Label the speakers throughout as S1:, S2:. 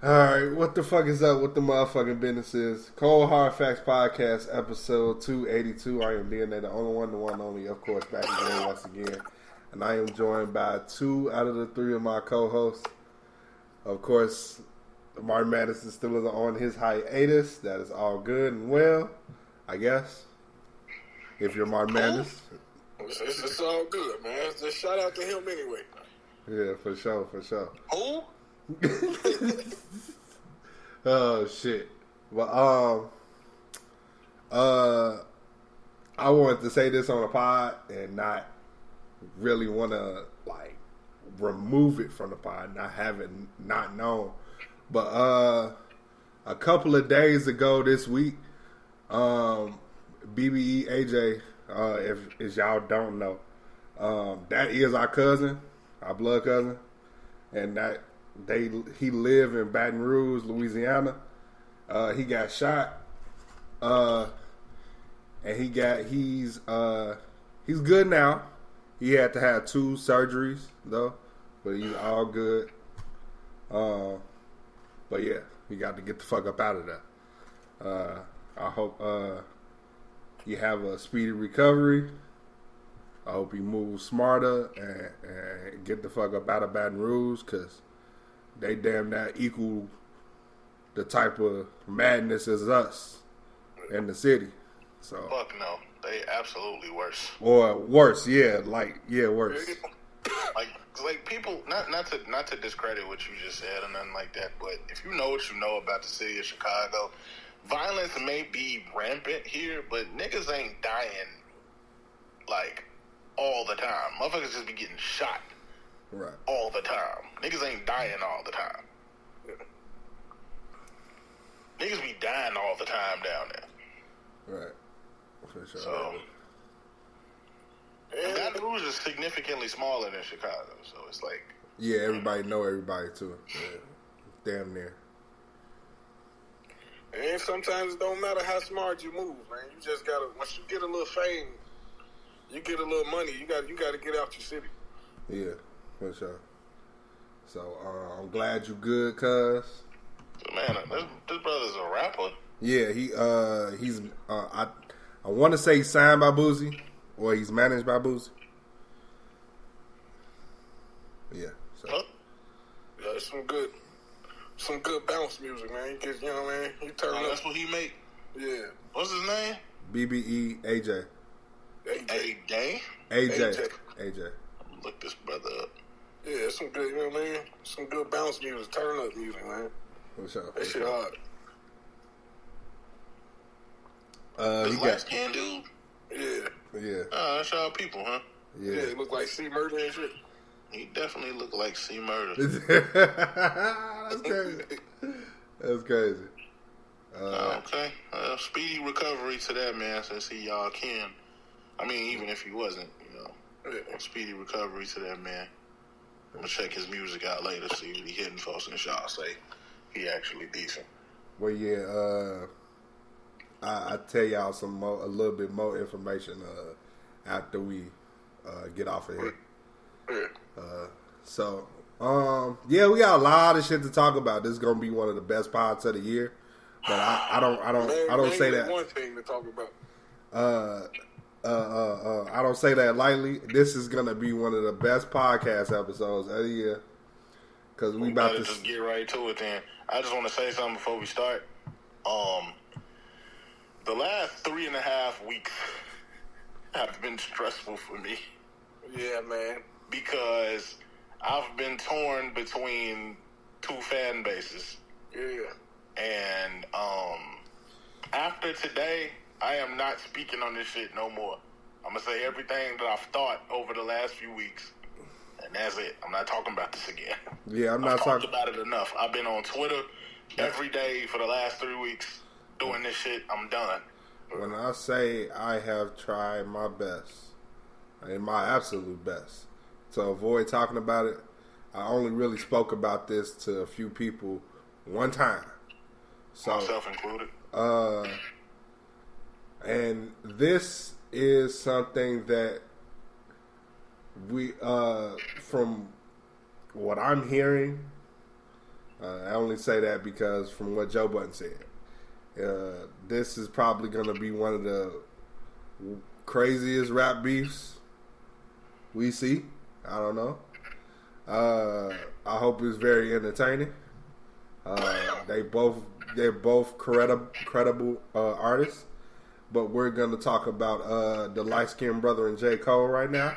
S1: Alright, what the fuck is up with the motherfucking businesses? Cold Hard Facts Podcast, episode 282. I am DNA, the only one, the one only, of course, back again once again. And I am joined by 2 out of the 3 of my co-hosts. Of course, Martin Madison still on his hiatus. That is all good and well, I guess. If you're Martin Madison.
S2: It's all good, man. Just shout out to him anyway.
S1: Yeah, for sure.
S2: Who?
S1: Oh shit. Well, I wanted to say this on a pod and not really want to like remove it from the pod, not have it not known. But a couple of days ago this week, BBE AJ, if y'all don't know, that is our cousin, our blood cousin, and he lived in Baton Rouge, Louisiana. He got shot, and he's good now. He had to have 2 surgeries though, but he's all good. But yeah, he got to get the fuck up out of there. I hope you have a speedy recovery. I hope you move smarter and get the fuck up out of Baton Rouge, because they damn that equal the type of madness as us in the city. So
S2: Fuck no, they absolutely worse.
S1: Or worse, worse.
S2: Like people, not to discredit what you just said or nothing like that, but if you know what you know about the city of Chicago, violence may be rampant here, but niggas ain't dying like all the time. Motherfuckers just be getting shot.
S1: Right.
S2: All the time. Niggas ain't dying all the time. Niggas be dying all the time down there.
S1: Right. For sure.
S2: So, Baton Rouge is significantly smaller than Chicago, so it's like...
S1: Yeah, everybody know everybody, too. Yeah. Damn near.
S3: And sometimes it don't matter how smart you move, man. You just gotta, once you get a little fame, you get a little money, you gotta get out your city.
S1: Yeah, for sure. So, I'm glad you good, cuz.
S2: So, man, this brother's a rapper.
S1: Yeah, he's I want to say he's signed by Boozy, or he's managed by Boozy. Yeah. So.
S2: Huh?
S3: Yeah, it's some good bounce music, man. You get, you know what I mean? You turn up.
S2: That's what he make?
S3: Yeah.
S2: What's his name?
S1: BBE AJ.
S2: AJ?
S1: AJ.
S2: I'm gonna look this brother up.
S3: Yeah, some good, you know what I mean? Some good bounce music, turn up music, man.
S1: For sure.
S3: That shit hard.
S2: This light-skinned dude?
S1: Yeah.
S2: Oh, that's y'all people, huh?
S1: Yeah.
S3: Yeah, it look like C Murder and shit.
S2: He definitely look like C Murder.
S1: That's crazy. That's crazy.
S2: Okay. Speedy recovery to that man, since he y'all can. I mean, even if he wasn't, you know. Speedy recovery to that man. I'm gonna check his music out later, see what he hitting folks, and y'all say he actually decent.
S1: Well, yeah. I tell y'all a little bit more information after we get off of here. Yeah, we got a lot of shit to talk about. This is gonna be one of the best pods of the year. But I don't say that.
S3: One thing to talk about.
S1: I don't say that lightly. This is gonna be one of the best podcast episodes of the year, because we about to
S2: just get right to it. Then I just want to say something before we start. The last 3.5 weeks have been stressful for me.
S3: Yeah, man.
S2: Because I've been torn between 2 fan bases.
S3: Yeah.
S2: And after today, I am not speaking on this shit no more. I'm going to say everything that I've thought over the last few weeks, and that's it. I'm not talking about this again.
S1: Yeah,
S2: I've talked about it enough. I've been on Twitter every day for the last 3 weeks doing this shit. I'm done.
S1: When I say I have tried my best, and my absolute best, to avoid talking about it, I only really spoke about this to a few people one time. So,
S2: myself included.
S1: And this is something that we, from what I'm hearing, I only say that because from what Joe Budden said, this is probably going to be one of the craziest rap beefs we see. I don't know. I hope it's very entertaining. They're both credible artists, but we're gonna talk about the light skinned brother and J. Cole right now.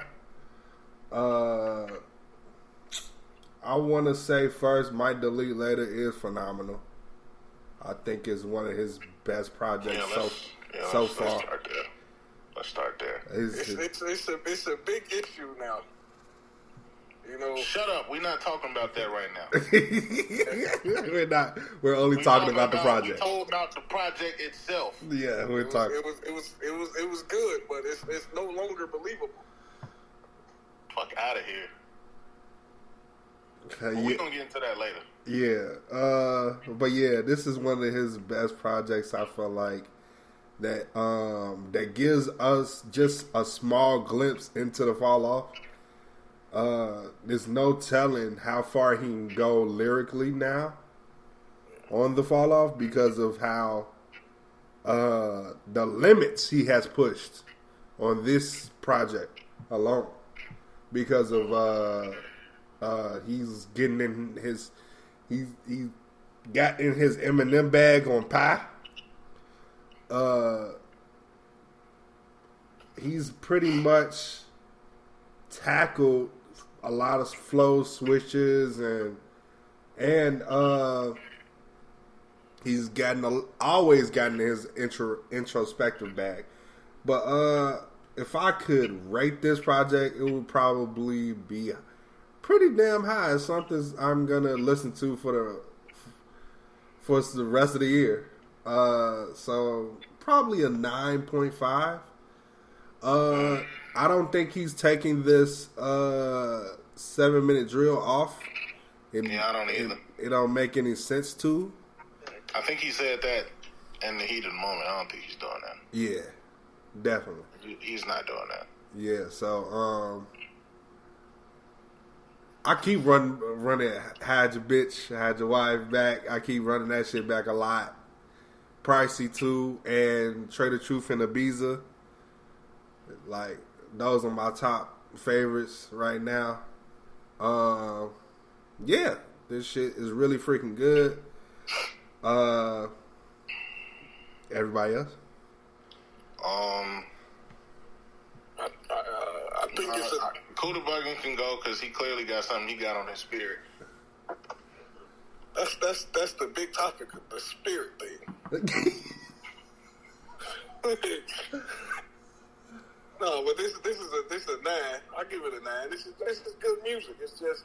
S1: I want to say first, Might Delete Later is phenomenal. I think it's one of his best projects so far.
S2: Let's start there.
S3: It's a big issue now. You know,
S2: shut up. We're not talking about that right now.
S1: We're not. We're only talking about the project.
S2: We're talking about the project itself.
S1: Yeah, we're talking.
S3: It was good, but it's no longer believable.
S2: Fuck out of here. We're gonna get into that later.
S1: Yeah, but yeah, this is one of his best projects. I feel like that gives us just a small glimpse into the fall off. There's no telling how far he can go lyrically now on the fall off because of how the limits he has pushed on this project alone. Because of he's getting in his he got in his Eminem bag on Pie. He's pretty much tackled a lot of flow switches and he's always gotten his introspective bag. But if I could rate this project, it would probably be pretty damn high. It's something I'm gonna listen to for the rest of the year. So probably a 9.5. I don't think he's taking this 7-minute drill off.
S2: I don't either.
S1: It don't make any sense to.
S2: I think he said that in the heat of the moment. I don't think he's doing that.
S1: Yeah, definitely.
S2: He's not doing that.
S1: Yeah, so I keep running Hide Your Bitch, Hide Your Wife back. I keep running that shit back a lot. Pricey too, and Trader Truth and Ibiza. Like, those are my top favorites right now. Yeah, this shit is really freaking good. Everybody else?
S3: I think it's
S2: Kuda Buggin can go because he clearly got something he got on his spirit.
S3: That's the big topic, the spirit thing. No, but this is a 9. I give it a 9. This is good music. It's just,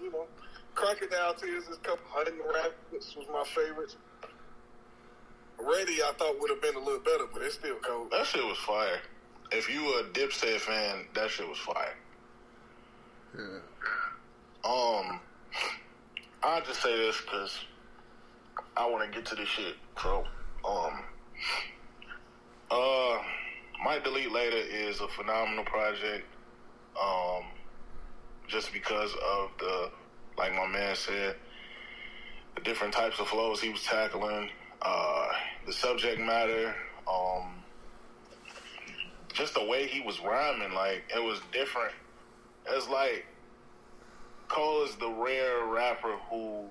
S3: Crocodile Tears is couple Hunting Rabbits was my favorite. Ready, I thought would have been a little better, but it's still cold.
S2: That shit was fire. If you were a Dipset fan, that shit was fire.
S1: Yeah.
S2: I'll just say this because I want to get to this shit. So, Might Delete Later is a phenomenal project. Just because of like my man said, the different types of flows he was tackling, the subject matter, just the way he was rhyming, like, it was different. It's like Cole is the rare rapper who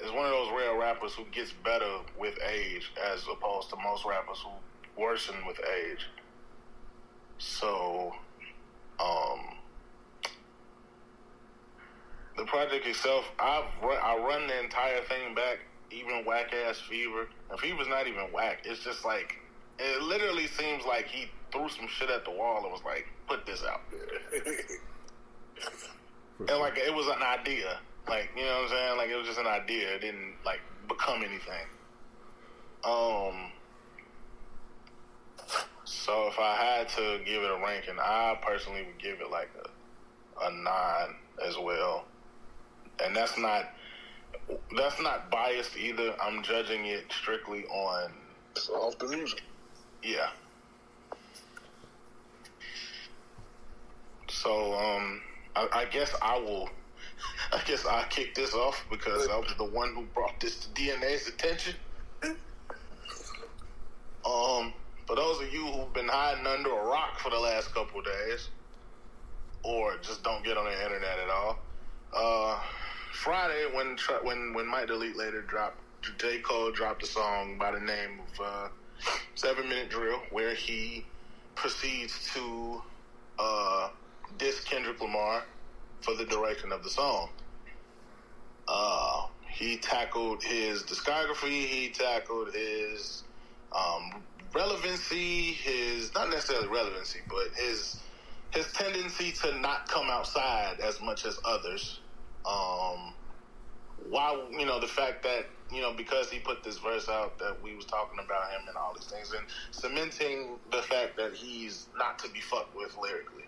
S2: is one of those rare rappers who gets better with age, as opposed to most rappers who worsen with age. So, the project itself, I run the entire thing back, even Whack Ass Fever. And Fever's not even whack. It's just like, it literally seems like he threw some shit at the wall and was like, put this out. And like, it was an idea. Like, you know what I'm saying? Like, it was just an idea. It didn't, like, become anything. So if I had to give it a ranking, I personally would give it like a 9 as well. And that's not biased either. I'm judging it strictly on
S3: off the music.
S2: Yeah. So I guess I I guess I kicked this off because I was the one who brought this to DNA's attention. For those of you who've been hiding under a rock for the last couple of days, or just don't get on the internet at all, Friday when Might Delete Later dropped, J. Cole dropped a song by the name of 7 Minute Drill, where he proceeds to diss Kendrick Lamar for the direction of the song. He tackled his discography, he tackled his relevancy, not necessarily relevancy, but his tendency to not come outside as much as others. While, the fact that, because he put this verse out that we was talking about him and all these things, and cementing the fact that he's not to be fucked with lyrically.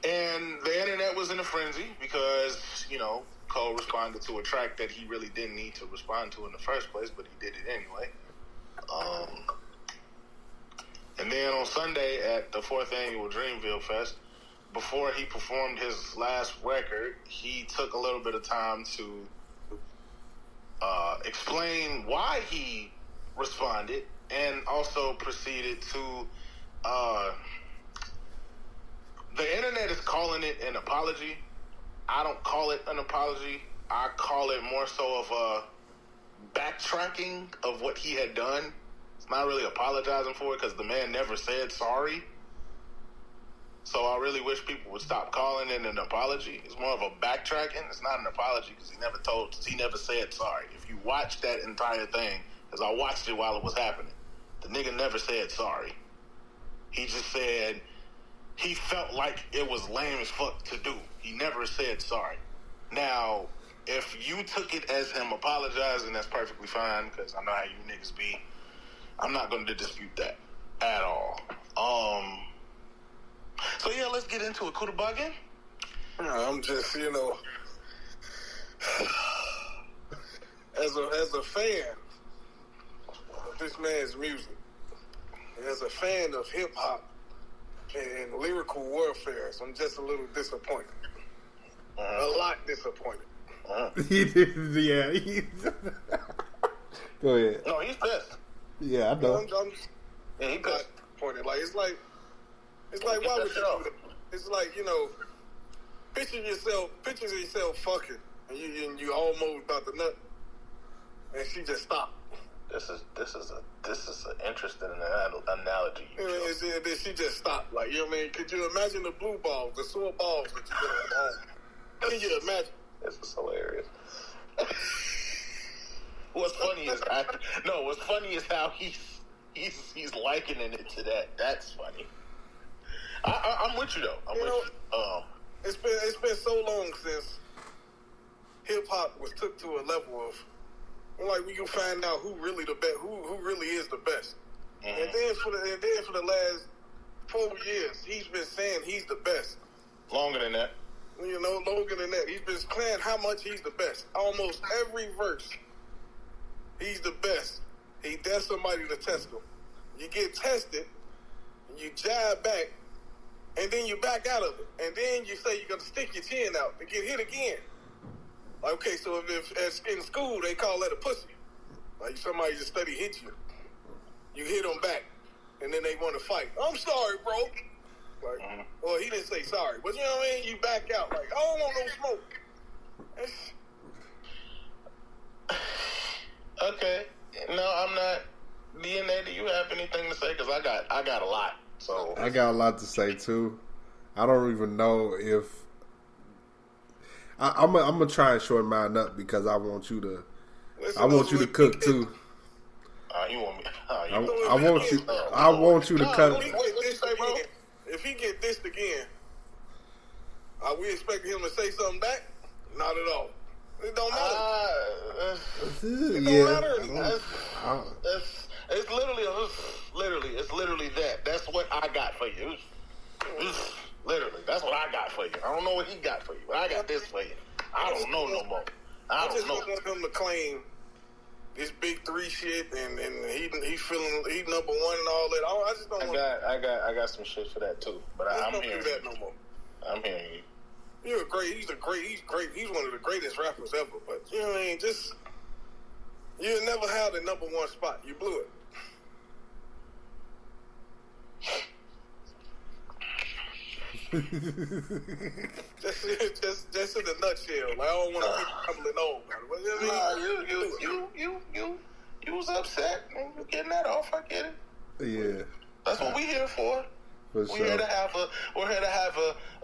S2: And the internet was in a frenzy because, Cole responded to a track that he really didn't need to respond to in the first place, but he did it anyway. And then on Sunday at the 4th annual Dreamville Fest, before he performed his last record, he took a little bit of time to explain why he responded, and also proceeded to the internet is calling it an apology. I don't call it an apology. I call it more so of a backtracking of what he had done. It's not really apologizing for it because the man never said sorry. So I really wish people would stop calling it an apology. It's more of a backtracking. It's not an apology because he never said sorry. If you watch that entire thing, because I watched it while it was happening, the nigga never said sorry. He just said he felt like it was lame as fuck to do. He never said sorry. Now, if you took it as him apologizing, that's perfectly fine, because I know how you niggas be. I'm not going to dispute that at all. So yeah, let's get into it. Kuda Buggin?
S3: I'm just, as a fan of this man's music, as a fan of hip hop and lyrical warfare, I'm just a little disappointed. A lot disappointed.
S1: He did, yeah. Go ahead.
S2: No, he's pissed.
S1: Yeah, I know.
S3: He's disappointed. It's like, why would you do that? It's like, picture yourself fucking, and you almost about to nut, and she just stopped.
S2: This is an interesting analogy.
S3: Then she just stopped. Like, you know what I mean? Could you imagine the blue balls, the sore balls that you put on? Can you imagine?
S2: This is hilarious. What's funny is how he's likening it to that. That's funny. I'm with you though. I'm with you.
S3: It's been so long since hip hop was took to a level of like we can find out who really the best, who really is the best. Mm-hmm. And then for the last 4 years, he's been saying he's the best.
S2: Longer than that.
S3: Longer than that. He's been saying how much he's the best. Almost every verse, he's the best. He dares somebody to test him. You get tested, and you jive back, and then you back out of it. And then you say you're going to stick your chin out to get hit again. Like, okay, so if in school they call that a pussy. Like somebody just steady hit you. You hit them back, and then they want to fight. I'm sorry, bro. Like, well, he didn't say sorry. But you know what I mean? You back out. Like, I don't want no smoke.
S2: Okay. No, I'm not. DNA, do you have anything to say? Because I got a lot. So
S1: I got a lot to say too. I don't even know if I'm gonna try and shorten mine up because I want you to. I want you to cook too.
S2: You want me?
S1: I want you to cut.
S3: If he get dissed again, are we expecting him to say something back? Not at all. It don't matter. It don't matter.
S2: It's literally that. That's what I got for you. Literally, that's what I got for you. I don't know what he got for you, but I got this for you. I don't know no more. I just want
S3: him to claim this big 3 shit, and he feeling he number one and all that. I just don't.
S2: I got some shit for that too, but I'm hearing
S3: that no more.
S2: I'm hearing you.
S3: He's great. He's great. He's one of the greatest rappers ever. But you know what I mean? Just you never had the number one spot. You blew it. just in a nutshell. Like, I don't want to be rambling on. But you know what I mean?
S2: You was upset and you're getting that off. I get it.
S1: Yeah,
S2: that's what we're here for. We're here to have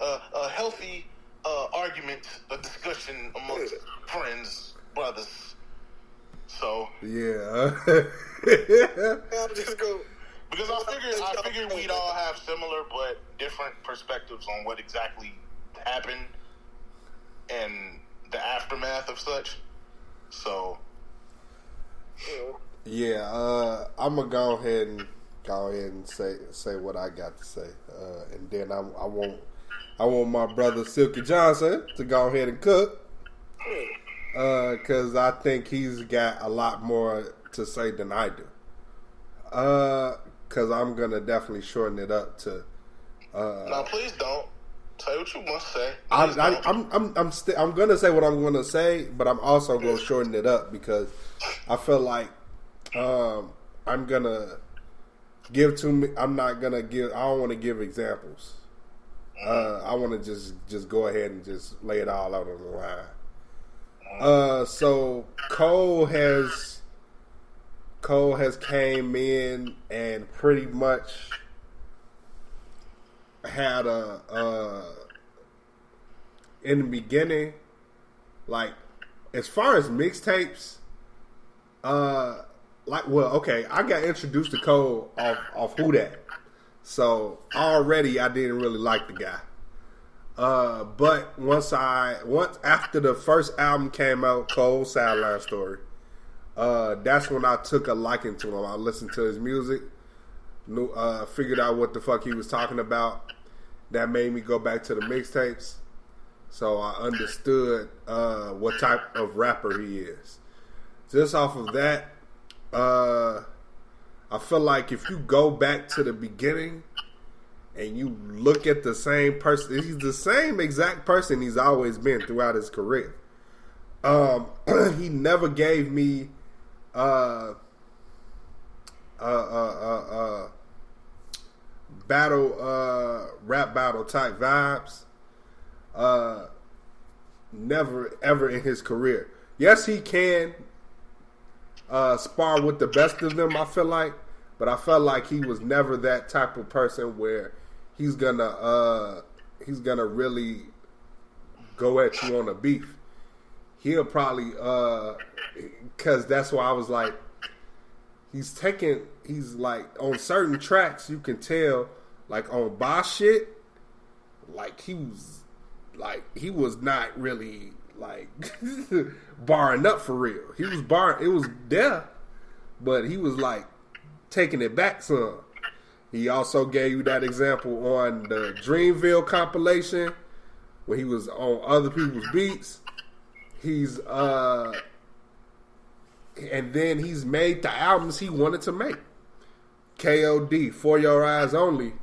S2: a healthy argument, a discussion amongst friends, brothers. So
S1: yeah.
S3: I'll just go.
S2: Because I figured we'd all have similar but different perspectives on what exactly happened and the aftermath of such. So,
S1: yeah, I'm gonna go ahead and say what I got to say, and then I want my brother Silky Johnson to go ahead and cook, because I think he's got a lot more to say than I do. Because I'm gonna definitely shorten it up to.
S2: No, please don't. Say what you want to say.
S1: I'm gonna say what I'm gonna say, but I'm also gonna shorten it up because I feel like I'm gonna give too many. I'm not gonna give. I don't want to give examples. I want to just go ahead and just lay it all out on the line. So Cole has came in and pretty much had in the beginning, like as far as mixtapes, I got introduced to Cole off Who Dat, so already I didn't really like the guy. But once after the first album came out, Cole's Sideline Story, that's when I took a liking to him. I listened to his music, figured out what the fuck he was talking about. That made me go back to the mixtapes, so I understood what type of rapper he is. Just off of that, I feel like if you go back to the beginning and you look at the same person, he's the same exact person he's always been throughout his career. He never gave me rap battle type vibes. Never ever in his career. Yes, he can spar with the best of them, I feel like, but I felt like he was never that type of person where he's gonna really go at you on a beef. He'll probably because that's why I was like, he's like on certain tracks you can tell, like on Boss shit, like he was not really like barring up for real. He was barring, it was there, but he was like taking it back some. He also gave you that example on the Dreamville compilation where he was on other people's beats. He's and then he's made the albums he wanted to make. KOD, For Your Eyes Only,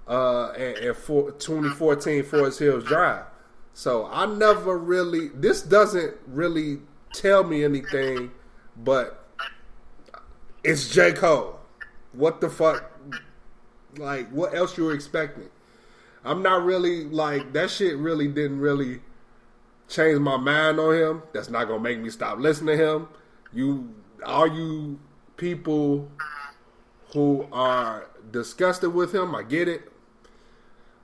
S1: and for 2014 Forest Hills Drive. So I never really, this doesn't really tell me anything, but it's J. Cole. What the fuck? Like, what else you were expecting? I'm not really, like, that shit really didn't really change my mind on him. That's not gonna make me stop listening to him. All you people who are disgusted with him, I get it.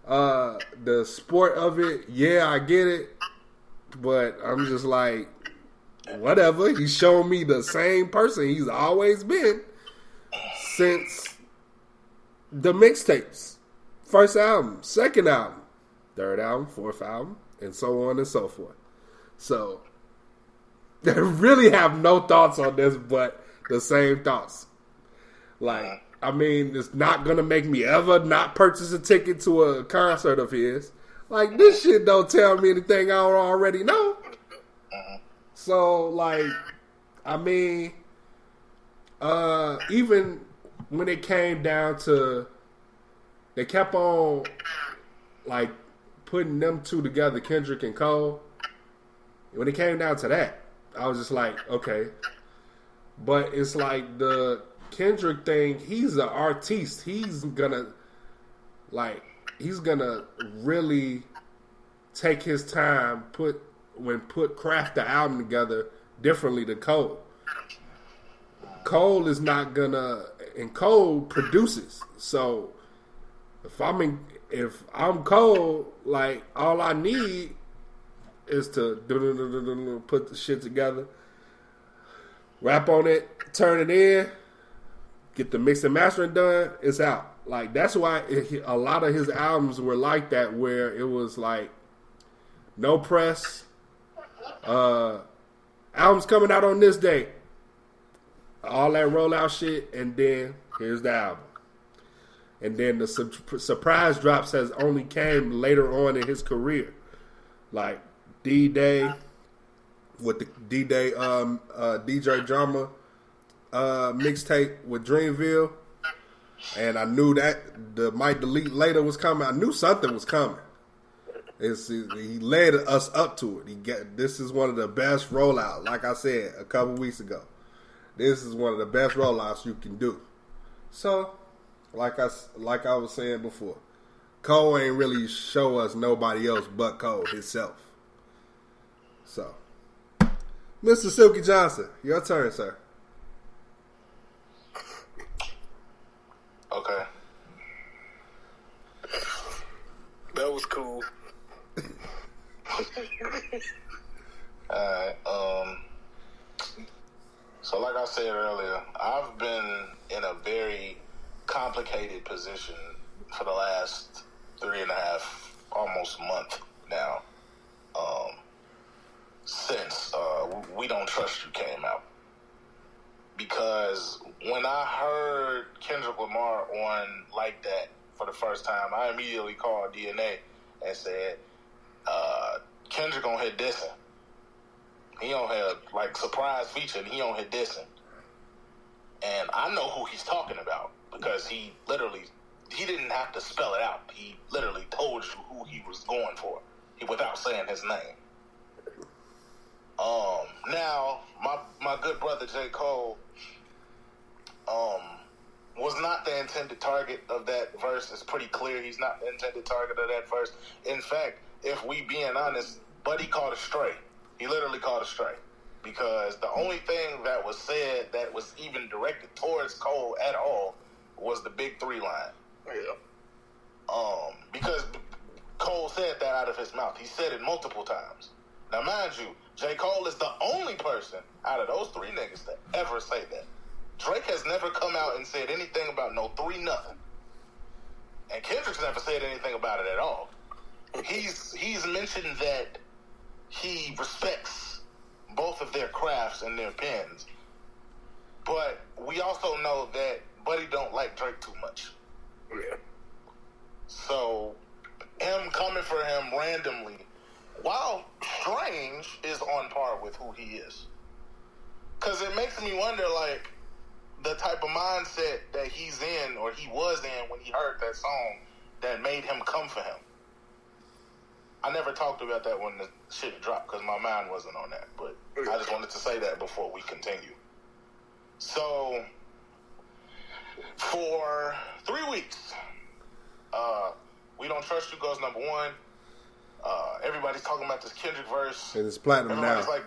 S1: The sport of it, yeah, I get it. But I'm just like, whatever. He's shown me the same person he's always been since the mixtapes. First album, second album, third album, fourth album, and so on and so forth. So, I really have no thoughts on this, but the same thoughts. Like, I mean, it's not going to make me ever not purchase a ticket to a concert of his. Like, this shit don't tell me anything I don't already know. So, like, I mean, even when it came down to, they kept on, like, putting them two together, Kendrick and Cole, when it came down to that, I was just like, okay. But it's like the Kendrick thing, he's an artiste. He's gonna really take his time, craft the album together differently than Cole. Cole is not gonna, and Cole produces. So if I'm Cole, like all I need is to put the shit together, rap on it, turn it in, get the mix and mastering done, it's out. Like that's why a lot of his albums were like that, where it was like no press, albums coming out on this date, all that rollout shit, and then here's the album. And then the surprise drops has only came later on in his career, like D-Day with the D-Day DJ Drama mixtape with Dreamville, and I knew that the Might Delete Later was coming. I knew something was coming. He led us up to it. This is one of the best rollouts. Like I said a couple weeks ago, this is one of the best rollouts you can do. So, like I was saying before, Cole ain't really show us nobody else but Cole himself. So, Mr. Silky Johnson, your turn, sir.
S2: Okay.
S3: That was cool.
S2: Alright, so like I said earlier, I've been in a very complicated position for the last 3.5, almost month now, since We Don't Trust You came out. Because when I heard Kendrick Lamar on Like That for the first time, I immediately called DNA and said, Kendrick on here dissing. He on here like surprise feature, and he on here dissing. And I know who he's talking about because he didn't have to spell it out. He literally told you who he was going for without saying his name. Now, my good brother J. Cole was not the intended target of that verse. It's pretty clear he's not the intended target of that verse. In fact, if we being honest, Buddy called a stray. He literally called a stray. Because the only thing that was said that was even directed towards Cole at all was the Big 3 line. Yeah. Because Cole said that out of his mouth. He said it multiple times. Now, mind you, J. Cole is the only person out of those 3 niggas that ever say that. Drake has never come out and said anything about no 3 nothing. And Kendrick's never said anything about it at all. He's mentioned that he respects both of their crafts and their pens. But we also know that Buddy don't like Drake too much. Yeah. So, him coming for him randomly, while strange, is on par with who he is. Because it makes me wonder, like, the type of mindset that he's in, or he was in when he heard that song that made him come for him. I never talked about that when the shit dropped because my mind wasn't on that. But I just wanted to say that before we continue. So, for 3 weeks, We Don't Trust You goes number 1. Everybody's talking about this Kendrick verse.
S1: And it's platinum now.
S2: Like,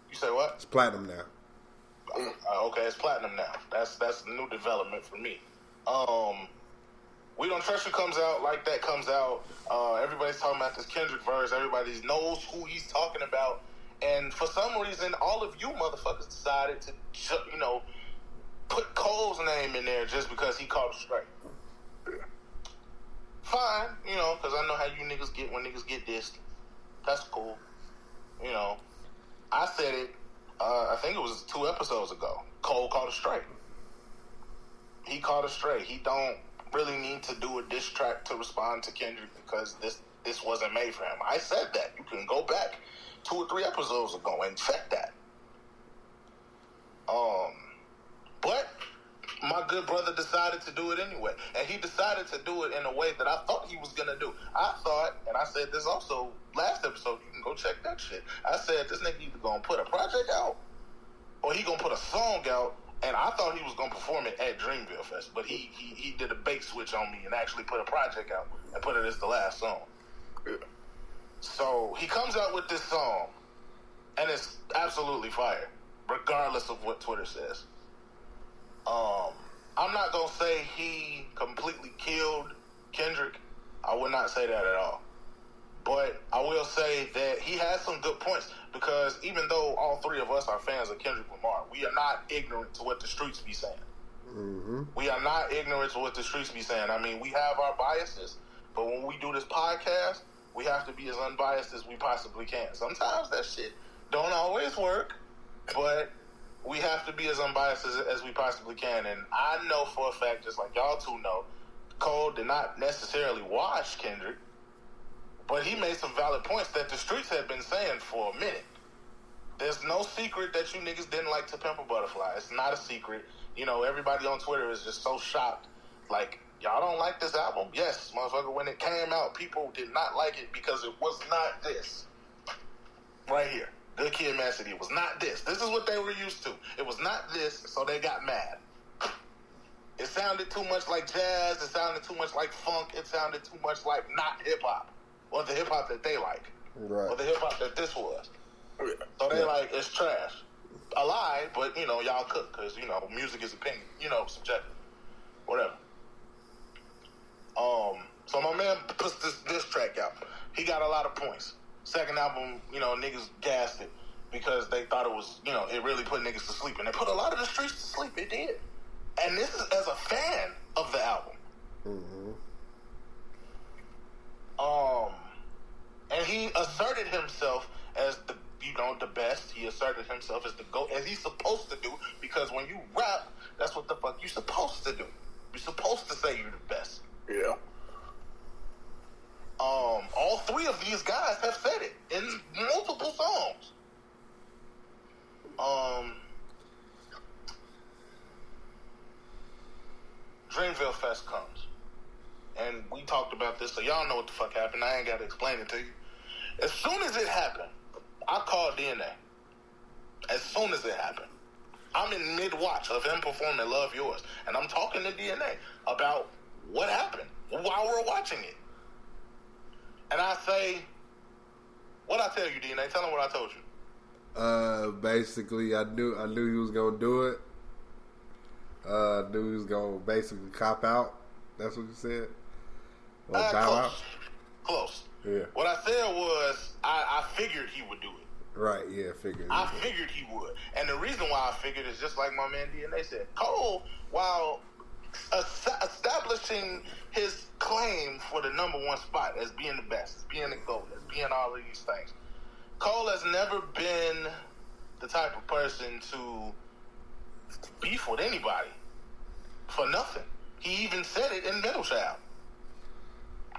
S2: you say what?
S1: It's platinum now.
S2: Okay, it's platinum now. That's a new development for me. We Don't Trust You comes out, Like That comes out. Everybody's talking about this Kendrick verse. Everybody knows who he's talking about. And for some reason, all of you motherfuckers decided to, put Cole's name in there just because he called it straight. Fine, because I know how you niggas get when niggas get dissed. That's cool. I said it, I think it was 2 episodes ago. Cole called it straight. He called it straight. He don't really need to do a diss track to respond to Kendrick because this wasn't made for him. I said that. You can go back 2 or 3 episodes ago and check that. But my good brother decided to do it anyway. And he decided to do it in a way that I thought he was going to do. I thought, and I said this also last episode, you can go check that shit. I said, this nigga either going to put a project out or he going to put a song out. And I thought he was going to perform it at Dreamville Fest. But he did a bait switch on me and actually put a project out and put it as the last song. Yeah. So he comes out with this song, and it's absolutely fire, regardless of what Twitter says. I'm not going to say he completely killed Kendrick. I would not say that at all. But I will say that he has some good points, because even though all three of us are fans of Kendrick Lamar, we are not ignorant to what the streets be saying. Mm-hmm. We are not ignorant to what the streets be saying. I mean, we have our biases, but when we do this podcast, we have to be as unbiased as we possibly can. Sometimes that shit don't always work, but we have to be as unbiased as we possibly can. And I know for a fact, just like y'all two know, Cole did not necessarily watch Kendrick, but he made some valid points that the streets had been saying for a minute. There's no secret that you niggas didn't like To Pimp a Butterfly. It's not a secret. You know, everybody on Twitter is just so shocked. Like, y'all don't like this album? Yes, motherfucker. When it came out, people did not like it because it was not this. Right here. Good Kid, Mad City. It was not this. This is what they were used to. It was not this, so they got mad. It sounded too much like jazz. It sounded too much like funk. It sounded too much like not hip-hop. Or the hip-hop that they like. Right. Or the hip-hop that this was. So they like, it's trash. A lie, but, you know, y'all cook. Because, you know, music is opinion. You know, subjective. Whatever. So my man puts this track out. He got a lot of points. Second album, you know, niggas gassed it because they thought it was, you know, it really put niggas to sleep. And it put a lot of the streets to sleep. It did. And this is as a fan of the album. Mm-hmm. And he asserted himself as the, you know, the best. He asserted himself as the GOAT, as he's supposed to do, because when you rap, that's what the fuck you're supposed to do. You're supposed to say you're the best. Yeah. All three of these guys have said it in multiple songs. Dreamville Fest comes. And we talked about this, so y'all know what the fuck happened. I ain't got to explain it to you. As soon as it happened, I called DNA. As soon as it happened. I'm in mid-watch of him performing Love Yours. And I'm talking to DNA about what happened while we're watching it. And I say, what'd I tell you, DNA? Tell him what I told you.
S1: Basically, I knew he was gonna do it. Knew he was gonna basically cop out. That's what you said. Or bow out.
S2: Close.
S1: Yeah.
S2: What I said was, I figured he would do it.
S1: Right. Yeah. Figured
S2: he would. And the reason why I figured is just like my man DNA said. Cole, while establishing his claim for the number one spot as being the best, as being the GOAT, as being all of these things, Cole has never been the type of person to beef with anybody for nothing. He even said it in Middle Child.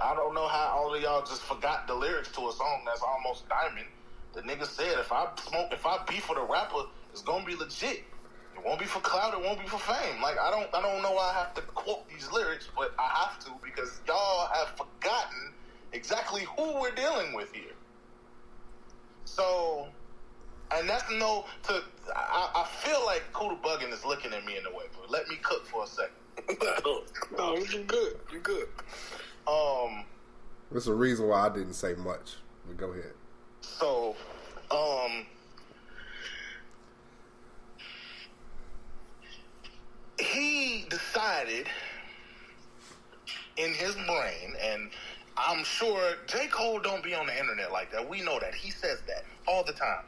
S2: I don't know how all of y'all just forgot the lyrics to a song that's almost diamond. The nigga said, if I beef with a rapper, it's gonna be legit. It won't be for clout, it won't be for fame. Like, I don't know why I have to quote these lyrics, but I have to because y'all have forgotten exactly who we're dealing with here. So, and that's I feel like Kuda Buggin is looking at me in a way, but let me cook for a second.
S3: No, you're good. You're good.
S1: There's a reason why I didn't say much, but go ahead.
S2: So, he decided in his brain, and I'm sure J. Cole don't be on the internet like that. We know that. He says that all the time.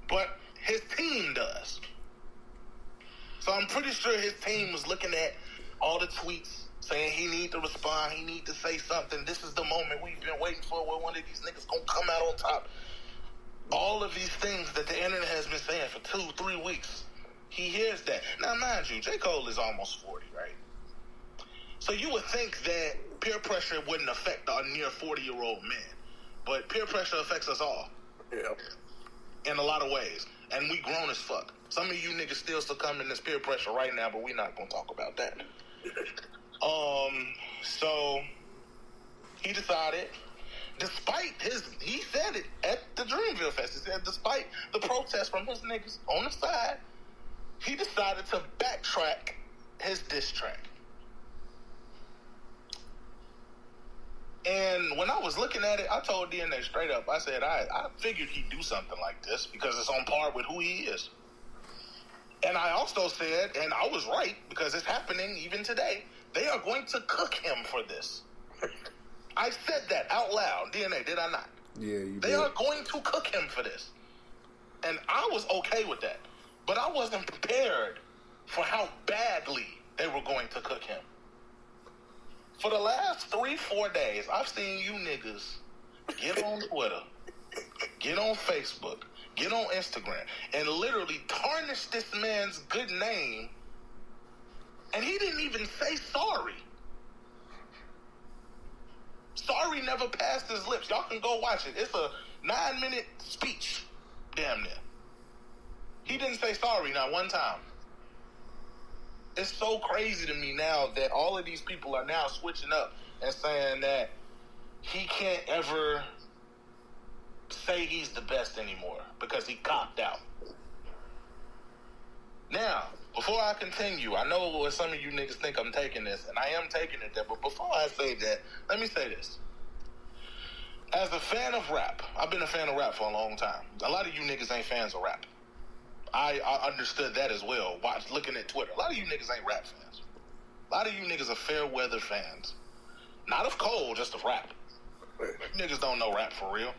S2: But his team does. So I'm pretty sure his team was looking at all the tweets saying he need to respond, he need to say something. This is the moment we've been waiting for where one of these niggas gonna come out on top. All of these things that the internet has been saying for 2-3 weeks. He hears that. Now, mind you, J. Cole is almost 40, right? So you would think that peer pressure wouldn't affect a near 40-year-old man. But peer pressure affects us all.
S3: Yeah.
S2: In a lot of ways. And we grown as fuck. Some of you niggas still succumbing to peer pressure right now, but we're not gonna talk about that. So he decided, he said it at the Dreamville Fest. He said, despite the protest from his niggas on the side, he decided to backtrack his diss track. And when I was looking at it, I told DNA straight up, I said, I figured he'd do something like this because it's on par with who he is. And I also said, and I was right, because it's happening even today, they are going to cook him for this. I said that out loud. DNA, did I not?
S1: Yeah, you did.
S2: They are going to cook him for this. And I was okay with that. But I wasn't prepared for how badly they were going to cook him. For the last 3-4 days, I've seen you niggas get on Twitter, get on Facebook, get on Instagram, and literally tarnish this man's good name, and he didn't even say sorry. Sorry never passed his lips. Y'all can go watch it. It's a 9-minute speech, damn near. He didn't say sorry not one time. It's so crazy to me now that all of these people are now switching up and saying that he can't ever say he's the best anymore because he copped out. Now, before I continue, I know what some of you niggas think I'm taking this, and I am taking it there, but before I say that, let me say this. As a fan of rap, I've been a fan of rap for a long time. A lot of you niggas ain't fans of rap. I understood that as well, looking at Twitter. A lot of you niggas ain't rap fans. A lot of you niggas are fair weather fans. Not of Cole, just of rap. You niggas don't know rap for real.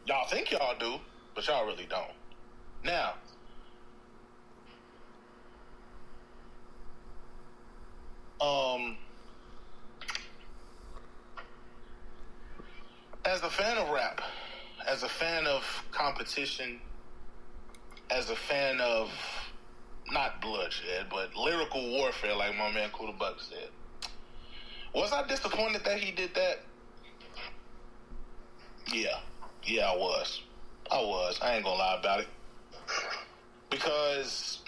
S2: Y'all think y'all do, but y'all really don't. Now, as a fan of rap, as a fan of competition, as a fan of, not bloodshed, but lyrical warfare, like my man Kuda Buck said, was I disappointed that he did that? Yeah, I was. I ain't gonna lie about it.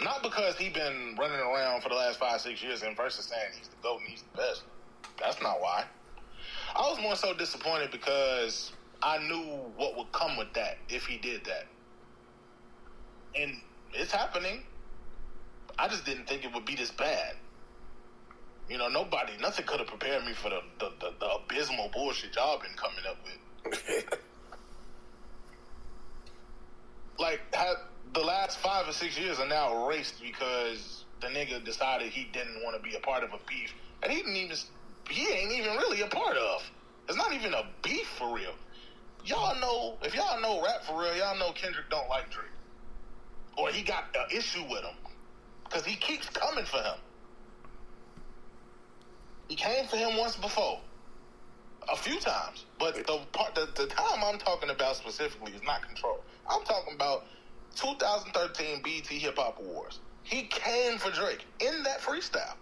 S2: Not because he been running around for the last 5-6 years and versus saying he's the GOAT and he's the best. That's not why. I was more so disappointed because I knew what would come with that if he did that. And it's happening. I just didn't think it would be this bad. You know, nothing could have prepared me for the abysmal bullshit y'all been coming up with. Like, the last 5 or 6 years are now erased because the nigga decided he didn't want to be a part of a beef. And he ain't even really a part of. It's not even a beef for real. Y'all know, if y'all know rap for real, y'all know Kendrick don't like Drake. Or he got an issue with him. Because he keeps coming for him. He came for him once before. A few times. But the time I'm talking about specifically is not Control. I'm talking about 2013 BET Hip Hop Awards. He came for Drake in that freestyle.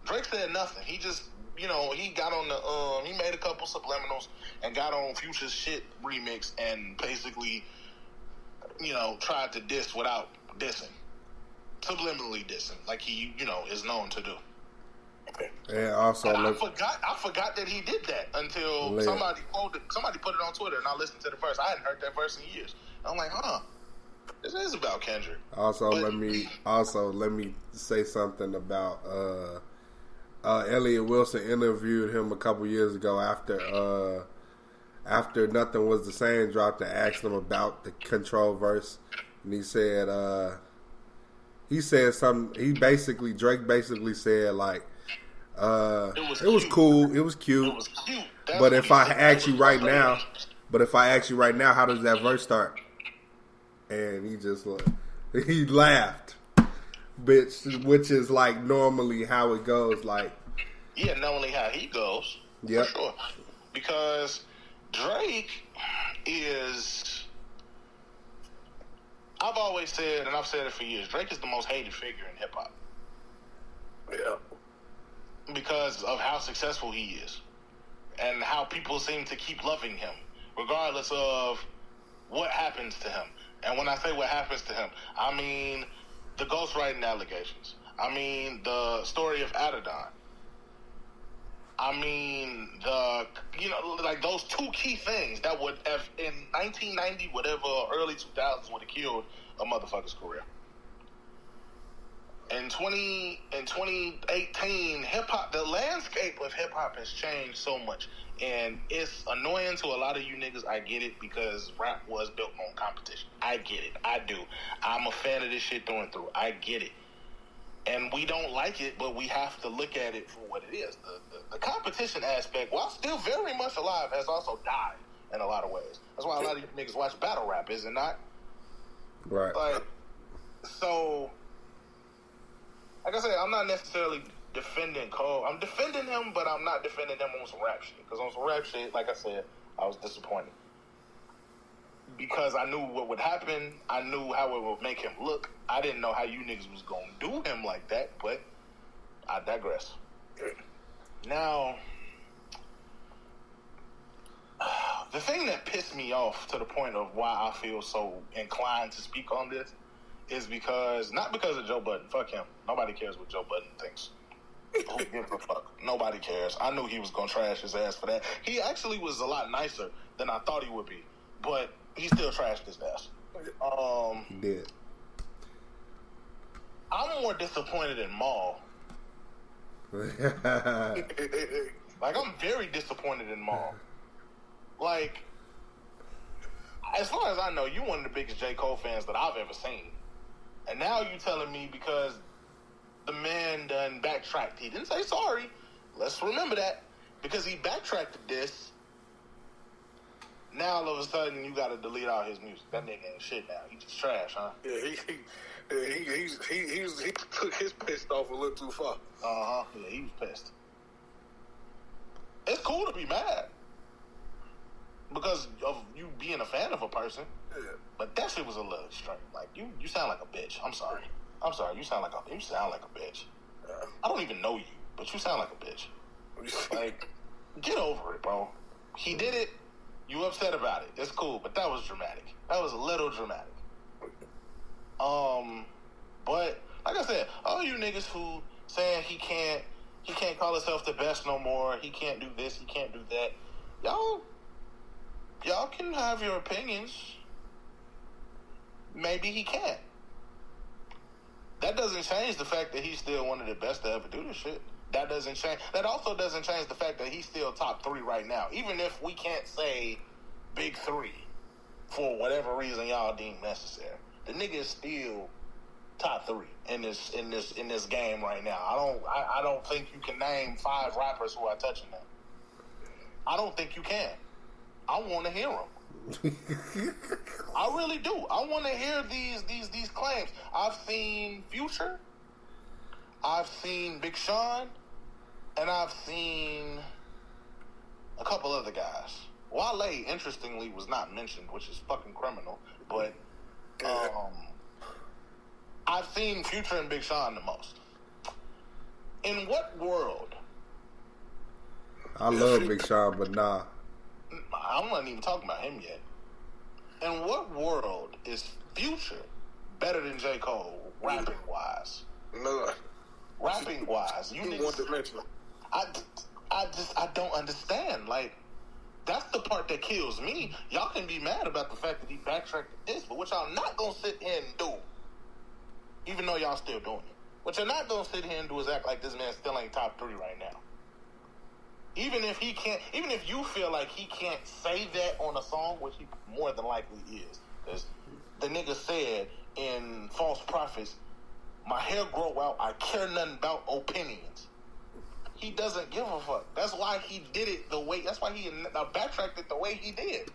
S2: Drake said nothing. He just, he got on he made a couple subliminals and got on Future's Shit remix and basically, tried to diss without dissing. Subliminally dissing, like he, is known to do.
S1: And also,
S2: I forgot that he did that until somebody put it on Twitter, and I listened to the verse. I hadn't heard that verse in years. I'm like, this is about Kendrick.
S1: Let me say something about Elliot Wilson interviewed him a couple years ago after Nothing Was the Same dropped and asked him about the Control verse, and he said something. Drake basically said like. It was cool. It was cute. But if I ask you right now, how does that verse start? And he laughed, bitch, which is like normally how it goes. Like,
S2: yeah, normally how he goes. Yeah, for sure. Because Drake is. I've always said, and I've said it for years, Drake is the most hated figure in hip hop.
S3: Yeah.
S2: Because of how successful he is and how people seem to keep loving him regardless of what happens to him. And when I say what happens to him, I mean the ghostwriting allegations. I mean the story of Adidon. I mean like those two key things that would have in 1990, whatever, early 2000s would have killed a motherfucker's career. In 2018, hip hop, the landscape of hip hop has changed so much, and it's annoying to a lot of you niggas. I get it, because rap was built on competition. I get it. I do. I'm a fan of this shit through and through. I get it, and we don't like it, but we have to look at it for what it is. The competition aspect, while still very much alive, has also died in a lot of ways. That's why a lot of you niggas watch battle rap, is it not?
S1: Right.
S2: Like, so. Like I said, I'm not necessarily defending Cole. I'm defending him, but I'm not defending him on some rap shit. Because on some rap shit, like I said, I was disappointed. Because I knew what would happen. I knew how it would make him look. I didn't know how you niggas was going to do him like that, but I digress. Now, the thing that pissed me off to the point of why I feel so inclined to speak on this is because, not because of Joe Budden. Fuck him. Nobody cares what Joe Budden thinks. Who gives a fuck? Nobody cares. I knew he was going to trash his ass for that. He actually was a lot nicer than I thought he would be, but he still trashed his ass.
S1: He did.
S2: I'm more disappointed in Maul. Like, I'm very disappointed in Maul. Like, as far as I know, you one of the biggest J. Cole fans that I've ever seen. And now you telling me because the man done backtracked. He didn't say sorry. Let's remember that. Because he backtracked this, now all of a sudden you got to delete all his music. That nigga ain't shit now. He just trash, huh?
S3: Yeah, he took his pissed off a little too far.
S2: Yeah, he was pissed. It's cool to be mad because of you being a fan of a person.
S3: Yeah.
S2: But that shit was a little extreme. Like, you sound like a bitch. I'm sorry. You sound like a bitch.
S3: Yeah.
S2: I don't even know you, but you sound like a bitch. Like, get over it, bro. He did it. You upset about it. It's cool, but that was dramatic. That was a little dramatic. But like I said, all you niggas who saying he can't call himself the best no more. He can't do this. He can't do that. Y'all can have your opinions. Maybe he can't. That doesn't change the fact that he's still one of the best to ever do this shit. That doesn't change. That also doesn't change the fact that he's still top 3 right now. Even if we can't say big 3 for whatever reason y'all deem necessary, the nigga is still top 3 in this game right now. I don't think you can name 5 rappers who are touching that. I don't think you can. I want to hear them. I really do. I want to hear these claims. I've seen Future, I've seen Big Sean, and I've seen a couple other guys. Wale, interestingly, was not mentioned, which is fucking criminal. But I've seen Future and Big Sean the most. In what world?
S1: I love Big Sean, but nah.
S2: I'm not even talking about him yet. In what world is Future better than J. Cole, rapping-wise?
S3: No.
S2: Rapping-wise. You
S3: one dimensional.
S2: I don't understand. Like, that's the part that kills me. Y'all can be mad about the fact that he backtracked this, but what y'all not going to sit here and do, even though y'all still doing it, what you're not going to sit here and do is act like this man still ain't top 3 right now. Even if you feel like he can't say that on a song, which he more than likely is. Because the nigga said in False Prophets, my hair grow out, I care nothing about opinions. He doesn't give a fuck. That's why he did it the way, that's why he backtracked it the way he did.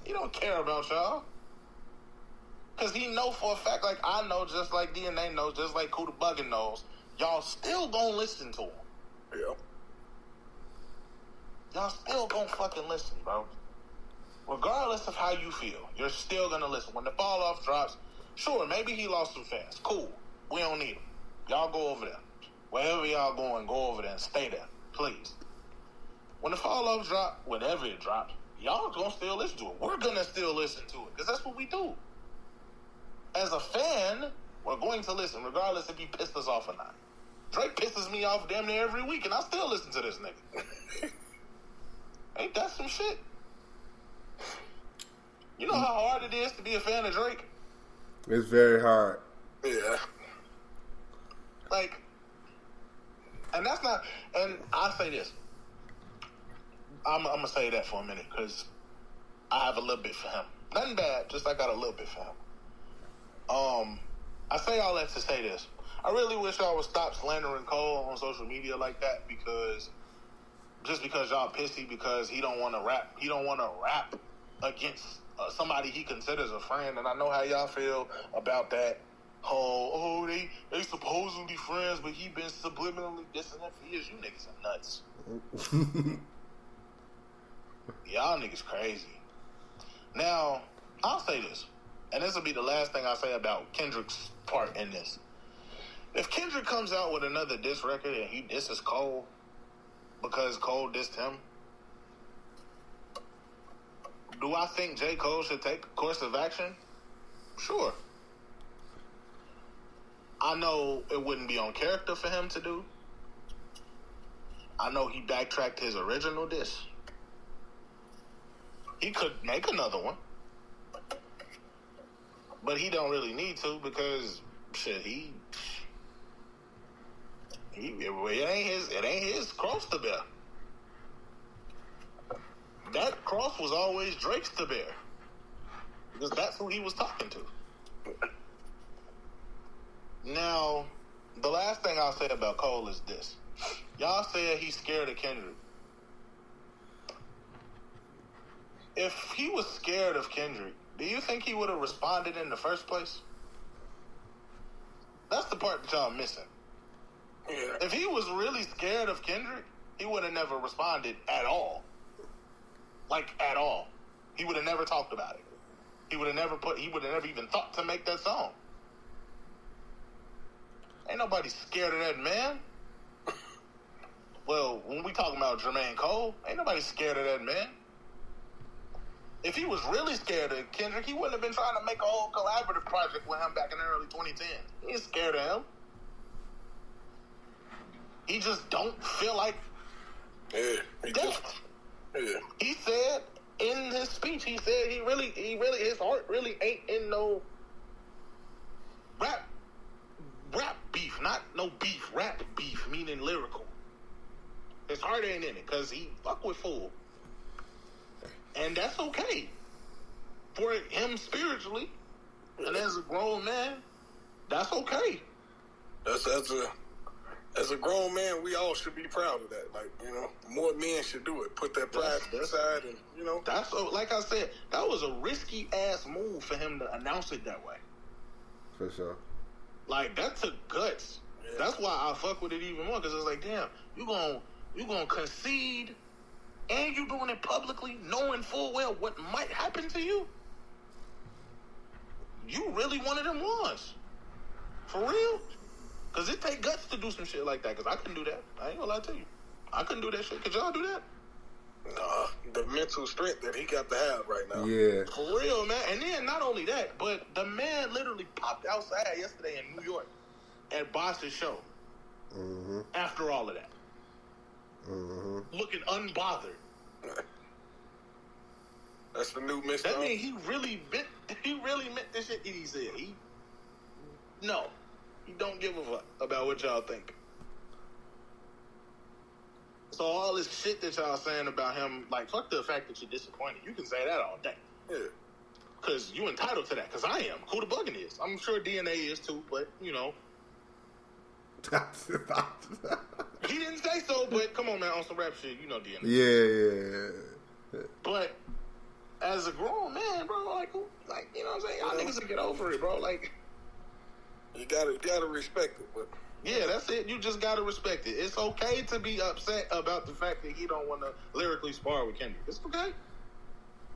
S2: He don't care about y'all. Because he know for a fact, like I know, just like DNA knows, just like Kuda Buggin knows, y'all still gonna listen to him.
S3: Yeah.
S2: Y'all still gonna fucking listen, bro. Regardless of how you feel, you're still gonna listen. When the fall off drops, sure, maybe he lost some fans. Cool. We don't need him. Y'all go over there. Wherever y'all going, go over there and stay there. Please. When the fall off drop, whenever it drops, y'all gonna still listen to it. We're gonna still listen to it because that's what we do. As a fan, we're going to listen, regardless if he pissed us off or not. Drake pisses me off damn near every week, and I still listen to this nigga. Ain't that some shit? You know how hard it is to be a fan of Drake?
S1: It's very hard.
S3: Yeah.
S2: Like, and that's not, and I'll say this. I'm going to say that for a minute, because I have a little bit for him. Nothing bad, just I got a little bit for him. I say all that to say this. I really wish y'all would stop slandering Cole on social media like that, because just because y'all pissy because he don't want to rap. He don't want to rap against somebody he considers a friend, and I know how y'all feel about that whole, they supposedly friends, but he been subliminally dissing him for years. You niggas are nuts. Y'all niggas crazy. Now, I'll say this, and this will be the last thing I say about Kendrick's part in this. If Kendrick comes out with another diss record and he disses Cole because Cole dissed him, do I think J. Cole should take a course of action? Sure. I know it wouldn't be on character for him to do. I know he backtracked his original diss. He could make another one. But he don't really need to because, shit, it ain't his cross to bear. That cross was always Drake's to bear. Because that's who he was talking to. Now, the last thing I'll say about Cole is this. Y'all said he's scared of Kendrick. If he was scared of Kendrick, do you think he would have responded in the first place? That's the part that y'all missing.
S3: Yeah.
S2: If he was really scared of Kendrick, he would have never responded at all. Like, at all. He would have never talked about it. He would have never even thought to make that song. Ain't nobody scared of that man. Well, when we talking about Jermaine Cole, ain't nobody scared of that man. If he was really scared of Kendrick, he wouldn't have been trying to make a whole collaborative project with him back in the early 2010s. He ain't scared of him. He just don't feel like death. He said in his speech, he said he really, his heart really ain't in no rap beef, not no beef, rap beef, meaning lyrical. His heart ain't in it, because he fuck with Fool. And that's okay. For him spiritually, and as a grown man, that's okay. As a grown man, we all should be proud of that. Like, you know, more men should do it. Put that pride aside, and, you know. That's like I said, that was a risky ass move for him to announce it that way.
S1: For sure.
S2: Like, that took guts. Yeah. That's why I fuck with it even more, because it's like, damn, you gonna concede, and you doing it publicly, knowing full well what might happen to you. You really one of them ones. For real? Because it take guts to do some shit like that, because I couldn't do that. I ain't gonna lie to you. I couldn't do that shit. Could y'all do that?
S3: Nah, the mental strength that he got to have right now.
S1: Yeah.
S2: For real, man. And then not only that, but the man literally popped outside yesterday in New York at Boss's show.
S1: Mm-hmm.
S2: After all of that.
S1: Mm-hmm.
S2: Looking unbothered.
S3: That's the new Mr.
S2: That means he really meant this shit that he said. He don't give a fuck about what y'all think. So all this shit that y'all saying about him, like, fuck the fact that you're disappointed. You can say that all day.
S3: Yeah.
S2: Because you entitled to that. Because I am. Who the bugging is. I'm sure DNA is too, but, you know. He didn't say so, but come on, man, on some rap shit, you know DNA.
S1: Yeah.
S2: But as a grown man, bro, like, you know what I'm saying? Y'all niggas will get over it, bro. Like,
S3: you gotta respect it, but
S2: yeah, that's it. You just gotta respect it. It's okay to be upset about the fact that he don't want to lyrically spar with Kendrick. It's okay.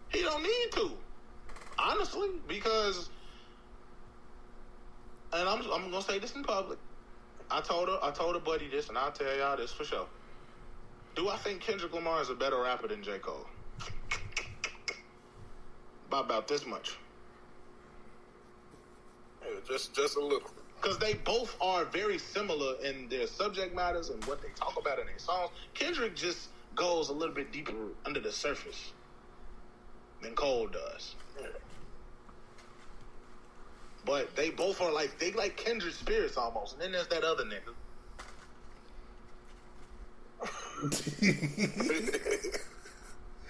S2: He don't need to, honestly, because, and I'm gonna say this in public. I told a buddy this, and I'll tell y'all this for sure. Do I think Kendrick Lamar is a better rapper than J. Cole? by about this much.
S3: Yeah, just a little.
S2: Because they both are very similar in their subject matters and what they talk about in their songs. Kendrick just goes a little bit deeper under the surface than Cole does. Yeah. But they both are like kindred spirits almost. And then there's that other nigga.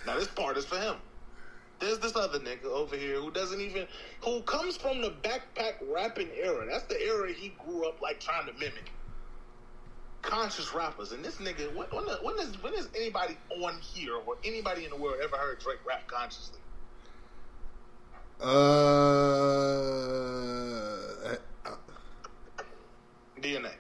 S2: Now this part is for him. There's this other nigga over here who comes from the backpack rapping era. That's the era he grew up like trying to mimic. Conscious rappers. And this nigga, when has anybody on here or anybody in the world ever heard Drake rap consciously? DNA.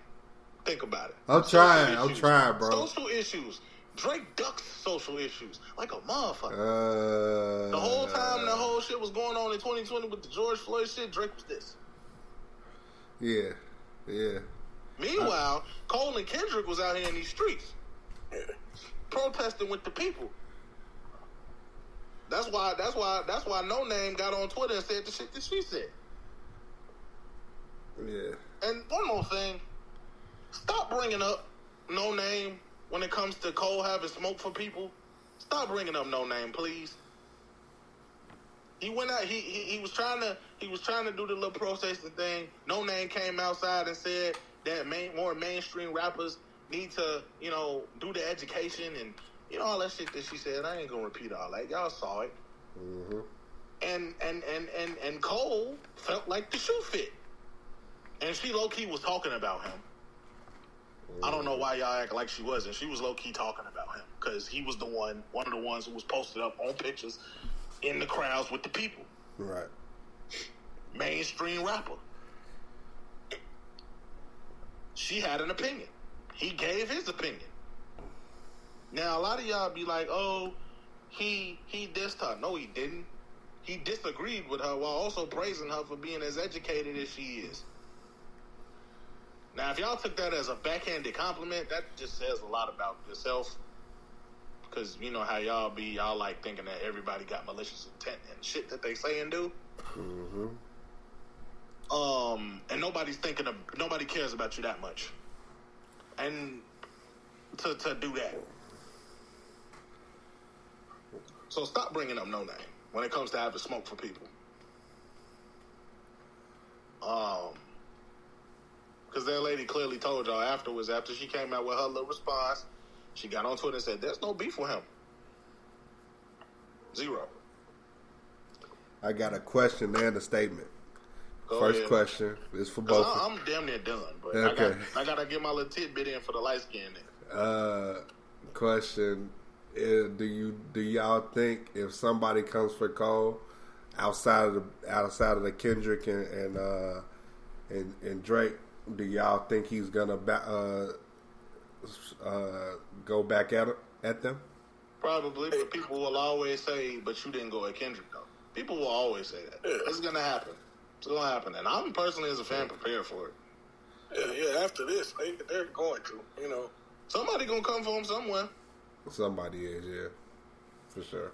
S2: Think about it.
S1: I'm trying, bro.
S2: Social issues. Drake ducks social issues like a motherfucker. The whole time the whole shit was going on in 2020 with the George Floyd shit, Drake was this.
S1: Yeah.
S2: Meanwhile, Cole and Kendrick was out here in these streets protesting with the people. That's why No Name got on Twitter and said the shit that she said.
S1: Yeah.
S2: And one more thing, stop bringing up No Name when it comes to Cole having smoke for people. Stop bringing up No Name, please. He went out. He was trying to do the little protesting thing. No Name came outside and said that more mainstream rappers need to, do the education and all that shit that she said. I ain't gonna repeat all that. Y'all saw it.
S1: Mm-hmm.
S2: And Cole felt like the shoe fit, and she low key was talking about him. I don't know why y'all act like she wasn't. She was low key talking about him because he was one of the ones who was posted up on pictures in the crowds with the people.
S1: Right.
S2: Mainstream rapper. She had an opinion. He gave his opinion. Now a lot of y'all be like, "Oh, he dissed her." No, he didn't. He disagreed with her while also praising her for being as educated as she is. Now, if y'all took that as a backhanded compliment, that just says a lot about yourself. Because you know how y'all like thinking that everybody got malicious intent and shit that they say and do.
S1: Mm-hmm.
S2: And nobody cares about you that much. And to do that. So stop bringing up No Name when it comes to having smoke for people. Because that lady clearly told y'all afterwards, after she came out with her little response, she got on Twitter and said, "There's no beef with him. Zero."
S1: I got a question and a statement.
S2: First
S1: ahead. Question is for both.
S2: I'm damn near done, but
S1: okay.
S2: I gotta get my little tidbit in for the light skin.
S1: Question is: do y'all think if somebody comes for Cole outside of the Kendrick and Drake, do y'all think he's gonna go back at them?
S2: Probably, but people will always say, "But you didn't go at Kendrick, though." People will always say that. Yeah. It's gonna happen. It's gonna happen, and I'm personally, as a fan, prepared for it.
S3: Yeah. After this, they're going to.
S2: Somebody gonna come for him somewhere. Somebody
S1: is, yeah, for sure.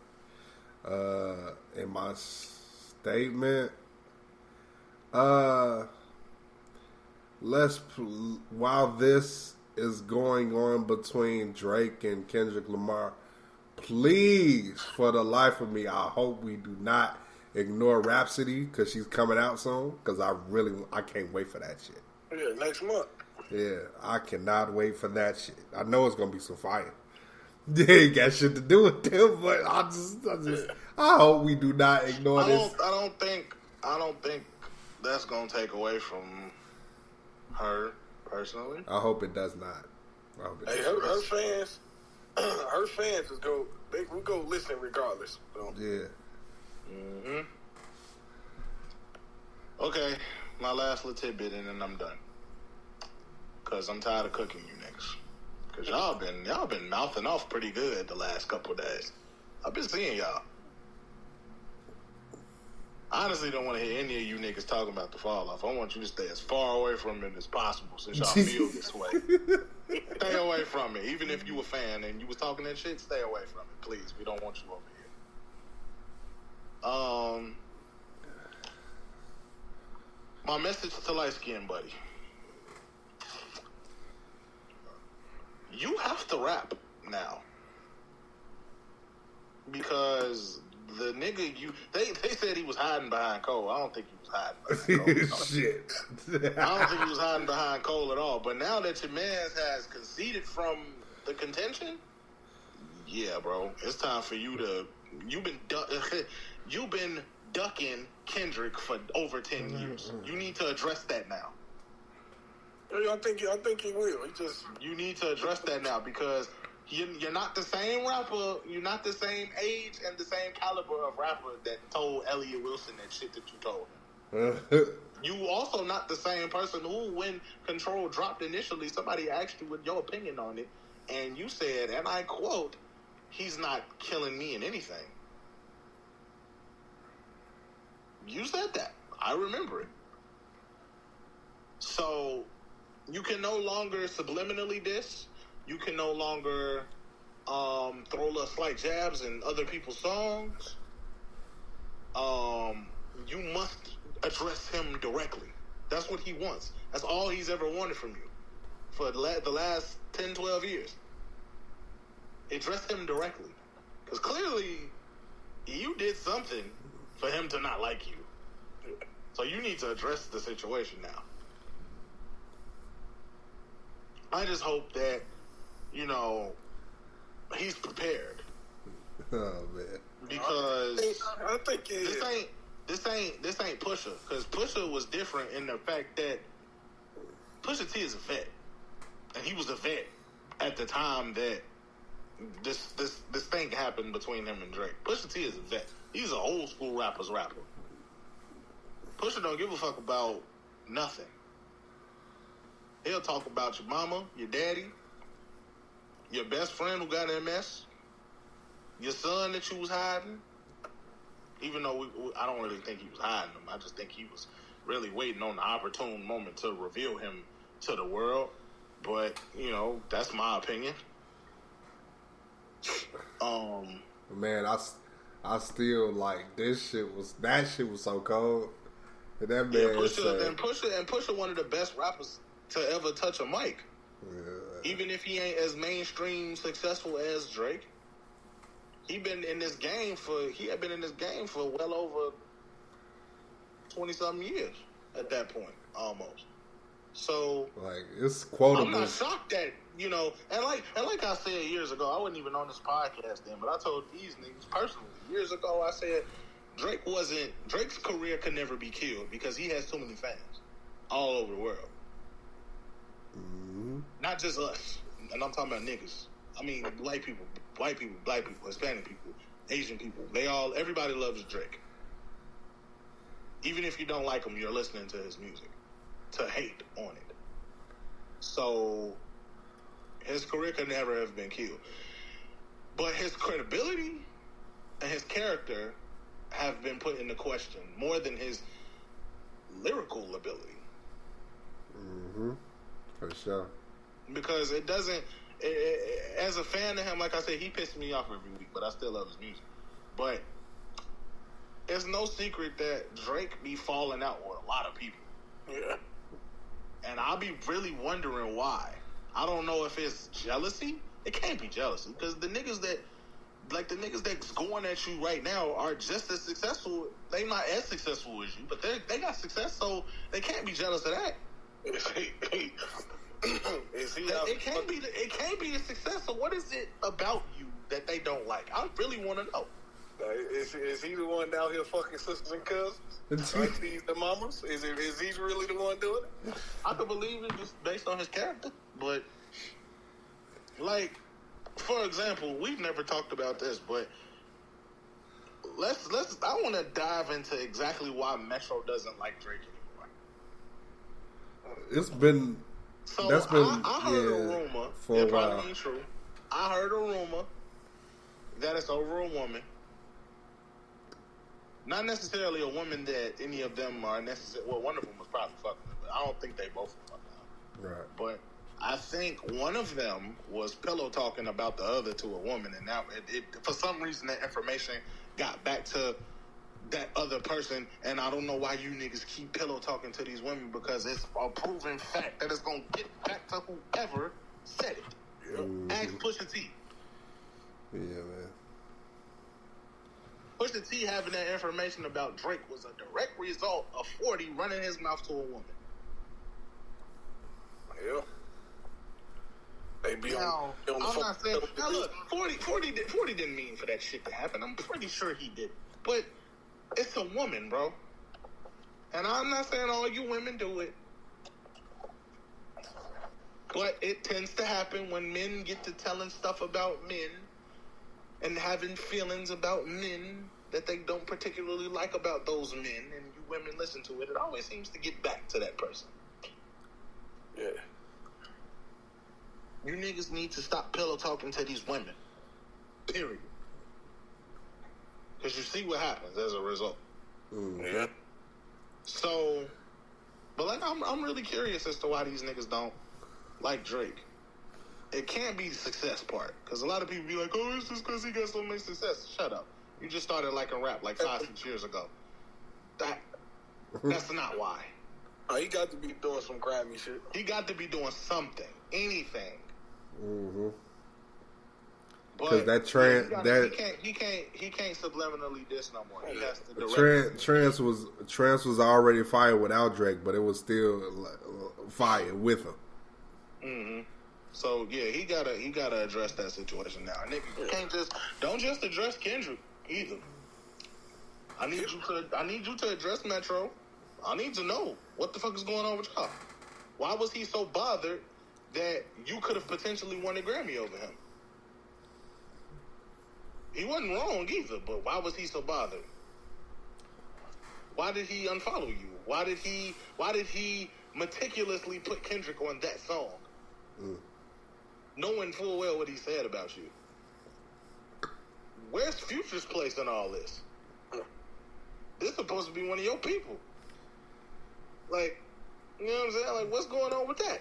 S1: In my statement, while this is going on between Drake and Kendrick Lamar, please, for the life of me, I hope we do not ignore Rhapsody because she's coming out soon. Because I can't wait for that shit.
S3: Yeah, next month.
S1: Yeah, I cannot wait for that shit. I know it's gonna be some fire. They ain't got shit to do with them, but I hope we do not ignore this.
S2: I don't think that's gonna take away from her personally.
S1: I hope it does not.
S3: Her fans will go listen regardless. So.
S1: Yeah.
S2: Mm-hmm. Okay, my last little tidbit and then I'm done. Cause I'm tired of cooking you niggas. Cause y'all been mouthing off pretty good the last couple of days. I've been seeing y'all. I honestly don't want to hear any of you niggas talking about the fall off. I want you to stay as far away from it as possible since y'all feel this way. Stay away from it. Even if you a fan and you was talking that shit, stay away from it, please. We don't want you over My message to light skin buddy. You have to rap now. Because the nigga they said he was hiding behind Cole. I don't think he was hiding behind Cole.
S1: Shit.
S2: I don't think he was hiding behind Cole at all. But now that your man has conceded from the contention, yeah, bro, it's time for you to. You've been ducking Kendrick for over 10 years. You need to address that now.
S3: I think he will.
S2: You need to address that now because you're not the same rapper. You're not the same age and the same caliber of rapper that told Elliot Wilson that shit that you told him. You also not the same person who, when Control dropped initially, somebody asked you what your opinion on it, and you said, and I quote, "He's not killing me in anything." You said that. I remember it. So you can no longer subliminally diss. You can no longer throw little slight jabs in other people's songs. You must address him directly. That's what he wants. That's all he's ever wanted from you for the last 10, 12 years. Address him directly. Because clearly you did something for him to not like you. So you need to address the situation now. I just hope that, he's prepared.
S1: Oh man.
S2: Because
S3: I think
S2: this ain't Pusha. Because Pusha was different in the fact that Pusha T is a vet. And he was a vet at the time that this thing happened between him and Drake. Pusha T is a vet. He's an old school rapper. Pusha don't give a fuck about nothing. He'll talk about your mama, your daddy, your best friend who got MS, your son that you was hiding. Even though I don't really think he was hiding him. I just think he was really waiting on the opportune moment to reveal him to the world. But, that's my opinion.
S1: Man, I still like that shit was so cold. And that man
S2: Pusha one of the best rappers to ever touch a mic. Yeah. Even if he ain't as mainstream successful as Drake. He had been in this game for well over 20-something years at that point, almost. So,
S1: it's quotable.
S2: I'm not shocked that, and like I said years ago, I wasn't even on this podcast then, but I told these niggas personally, years ago, I said Drake's career could never be killed because he has too many fans all over the world. Mm-hmm. Not just us, and I'm talking about niggas. I mean, white people, black people, Hispanic people, Asian people. Everybody loves Drake. Even if you don't like him, you're listening to his music to hate on it. So his career could never have been killed. But his credibility and his character have been put into question more than his lyrical ability.
S1: Mm-hmm. For sure.
S2: Because it doesn't... as a fan of him, like I said, he pisses me off every week, but I still love his music. But it's no secret that Drake be falling out with a lot of people.
S3: Yeah.
S2: And I'll be really wondering why. I don't know if it's jealousy. It can't be jealousy, because the niggas that's going at you right now are just as successful. They not as successful as you, but they got success, so they can't be jealous of that. It can't be a success. So what is it about you that they don't like? I really want to know.
S3: Is he the one down here fucking sisters and cousins? Like these the mamas? Is he really the one doing it?
S2: I could believe it just based on his character, but for example, we've never talked about this, but let's. I want to dive into exactly why Metro doesn't like Drake anymore.
S1: It's been.
S2: So
S1: that's been.
S2: I heard a rumor.
S1: For a while.
S2: Probably ain't true. I heard a rumor that it's over a woman. Not necessarily a woman that any of them are necessarily. Well, one of them was probably fucking, but I don't think they both were fucking.
S1: Right.
S2: But I think one of them was pillow talking about the other to a woman, and now it for some reason that information got back to that other person, and I don't know why you niggas keep pillow talking to these women, because it's a proven fact that it's gonna get back to whoever said it. Ask Pusha T.
S1: Yeah, man.
S2: Pusha T having that information about Drake was a direct result of 40 running his mouth to a woman.
S3: Yeah. They be
S2: now,
S3: on the
S2: I'm
S3: phone.
S2: not saying. Now look, 40 didn't mean for that shit to happen. I'm pretty sure he did. But it's a woman, bro. And I'm not saying all you women do it. But it tends to happen when men get to telling stuff about men and having feelings about men that they don't particularly like about those men, and you women listen to it. It always seems to get back to that person.
S3: Yeah.
S2: You niggas need to stop pillow talking to these women. Period. Because you see what happens as a result.
S3: Yeah.
S2: So, but like, I'm really curious as to why these niggas don't like Drake. It can't be the success part. Because a lot of people be like, oh, it's just because he got so much success. Shut up. You just started liking rap like 5-6 years ago. That's not why.
S3: Oh, he got to be doing some grimy shit.
S2: He got to be doing something. Anything.
S1: Because that trend,
S2: he can't subliminally diss no more. He has to
S1: Trance was already fire without Drake, but it was still fire with him.
S2: So yeah, he gotta address that situation now. Nigga, you can't don't just address Kendrick either. I need you to address Metro. I need to know what the fuck is going on with y'all. Why was he so bothered that you could have potentially won a Grammy over him? He wasn't wrong either, but why was he so bothered? Why did he unfollow you? Why did he meticulously put Kendrick on that song? Knowing full well what he said about you. Where's Future's place in all this? This is supposed to be one of your people. Like, you know what I'm saying? Like, what's going on with that?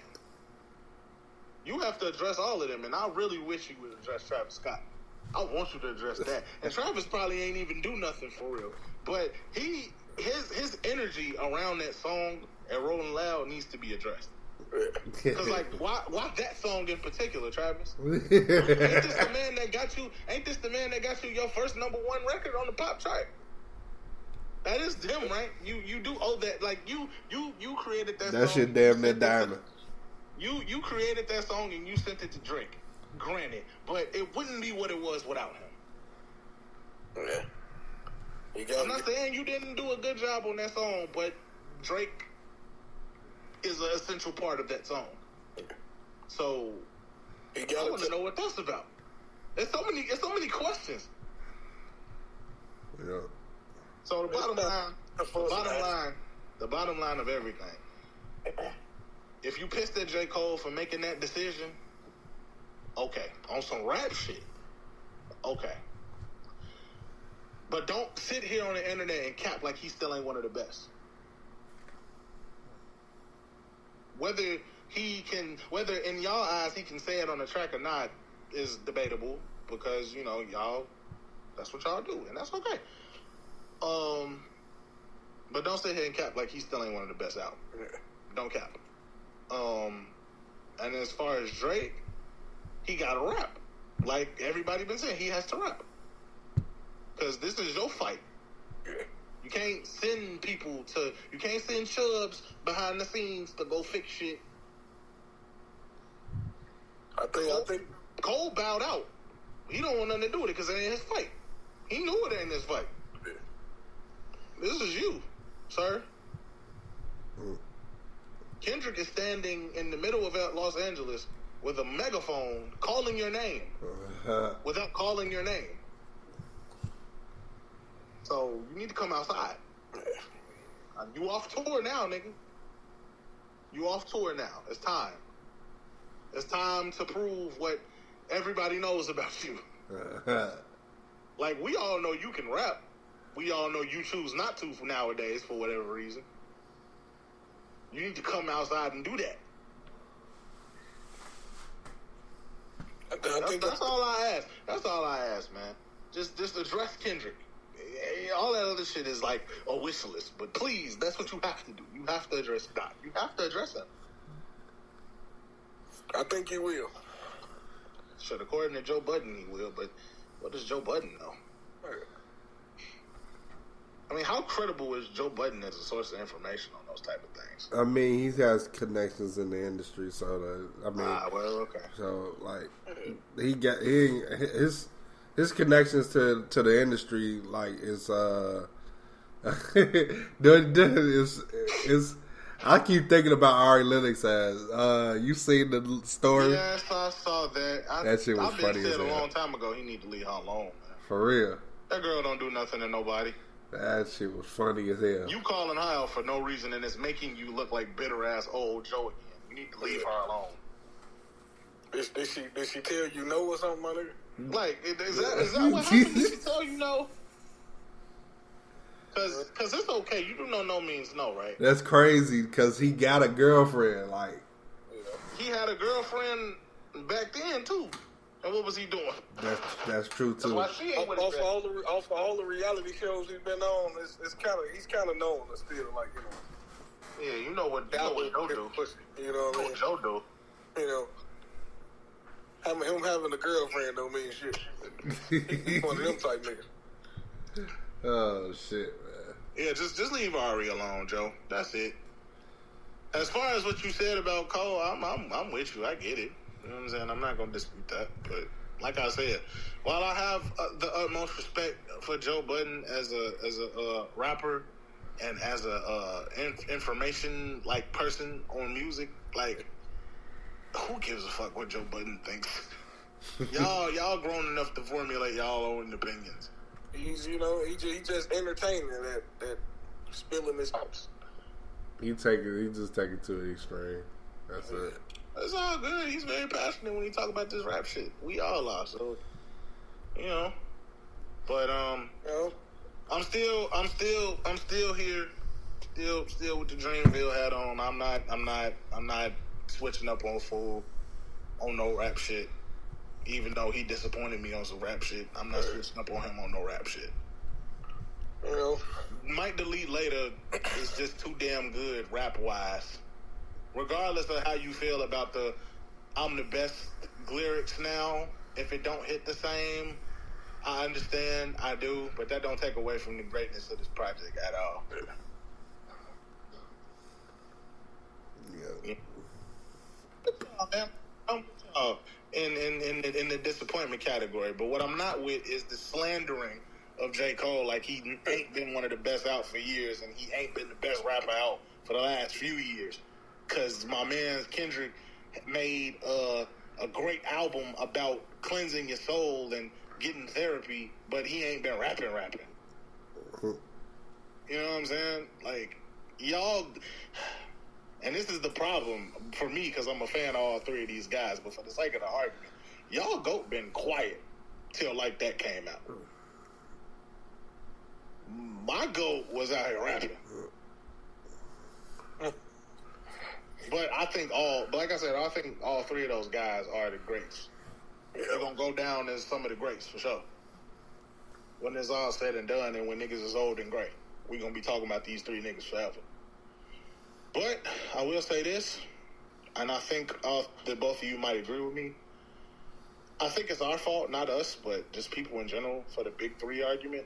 S2: You have to address all of them, and I really wish you would address Travis Scott. I want you to address that. And Travis probably ain't even do nothing for real. But his energy around that song and Rolling Loud needs to be addressed. Because, like, why that song in particular, Travis? Ain't this the man that got you your first #1 record on the pop chart? That is him, right? You do owe that. Like, you created that song.
S1: That shit damn near diamond.
S2: You created that song and you sent it to Drake. Granted, but it wouldn't be what it was without him.
S3: Yeah.
S2: I'm not saying you didn't do a good job on that song, but Drake is an essential part of that song. So I want to know what that's about. There's so many questions.
S1: Yeah.
S2: So the bottom line of everything. If you pissed at J. Cole for making that decision, okay. On some rap shit, okay. But don't sit here on the internet and cap like he still ain't one of the best. Whether in y'all eyes he can say it on the track or not is debatable, because, you know, y'all, that's what y'all do, and that's okay. But don't sit here and cap like he still ain't one of the best out. Don't cap. And as far as Drake, he got to rap. Like everybody been saying, he has to rap. Because this is your fight. You can't send Chubbs behind the scenes to go fix shit.
S3: I think
S2: Cole bowed out. He don't want nothing to do with it because it ain't his fight. He knew it ain't his fight. This is you, sir. Kendrick is standing in the middle of Los Angeles with a megaphone calling your name without calling your name. So you need to come outside. You off tour now, nigga. You off tour now. It's time. It's time to prove what everybody knows about you. Like, we all know you can rap. We all know you choose not to for nowadays for whatever reason. You need to come outside and do that. That's all I ask. That's all I ask, man. Just address Kendrick. all that other shit is like a wish list. But please, that's what you have to do. You have to address Doc. You have to address him.
S3: I think he will.
S2: Shit, according to Joe Budden, he will. But what does Joe Budden know? I mean, how credible is Joe Budden as a source of information on those type of things?
S1: I mean, he has connections in the industry, so
S2: okay.
S1: So like, his connections to the industry like is is. I keep thinking about Ari Lennox as you seen the story?
S2: Yes, I saw that.
S1: That shit was funny.
S2: Said a long time ago he need to leave her alone, man.
S1: For real.
S2: That girl don't do nothing to nobody.
S1: That shit was funny as hell.
S2: You calling her out for no reason, and it's making you look like bitter ass old Joe again. You need to leave her alone.
S3: Did she tell you no or something, my nigga?
S2: Like, is that what happened? Did she tell you no? Cause it's okay. You do know no means no, right?
S1: That's crazy. Cause he got a girlfriend. Like,
S2: he had a girlfriend back then too. And what was he doing?
S1: That's true too.
S3: Off all the reality shows he's been on, he's kind of known still, like, you know.
S2: Yeah, you know what Joe do.
S3: You know what I mean?
S2: Joe do.
S3: You know, him having a girlfriend don't mean shit. He's one of them type niggas.
S1: Oh shit, man.
S2: Yeah, just leave Ari alone, Joe. That's it. As far as what you said about Cole, I'm with you. I get it. You know what I'm saying? I'm not gonna dispute that. But like I said, while I have the utmost respect for Joe Budden as a rapper and as a information like person on music, like, who gives a fuck what Joe Budden thinks? y'all grown enough to formulate y'all own opinions.
S3: He's, you know, he just entertaining that spilling his house.
S1: He just take it to the extreme. That's it.
S2: It's all good. He's very passionate when he talk about this rap shit. We all are, so you know. But
S3: you know,
S2: I'm still here, still with the Dreamville hat on. I'm not switching up on no rap shit. Even though he disappointed me on some rap shit, I'm not switching up on him on no rap shit.
S3: You know,
S2: Might Delete Later is just too damn good rap wise. Regardless of how you feel about the I'm the best lyrics now, if it don't hit the same, I understand, I do, but that don't take away from the greatness of this project at all.
S1: Yeah.
S2: I'm in the disappointment category, but what I'm not with is the slandering of J. Cole, like he ain't been one of the best out for years, and he ain't been the best rapper out for the last few years. Because my man Kendrick made a great album about cleansing your soul and getting therapy, but he ain't been rapping. You know what I'm saying? Like, y'all, and this is the problem for me because I'm a fan of all three of these guys, but for the sake of the argument, y'all GOAT been quiet till like that came out. My GOAT was out here rapping. But I think like I said, I think all three of those guys are the greats. They're going to go down as some of the greats, for sure. When it's all said and done and when niggas is old and gray, we're going to be talking about these three niggas forever. But I will say this, and I think that both of you might agree with me. I think it's our fault, not us, but just people in general, for the big three argument.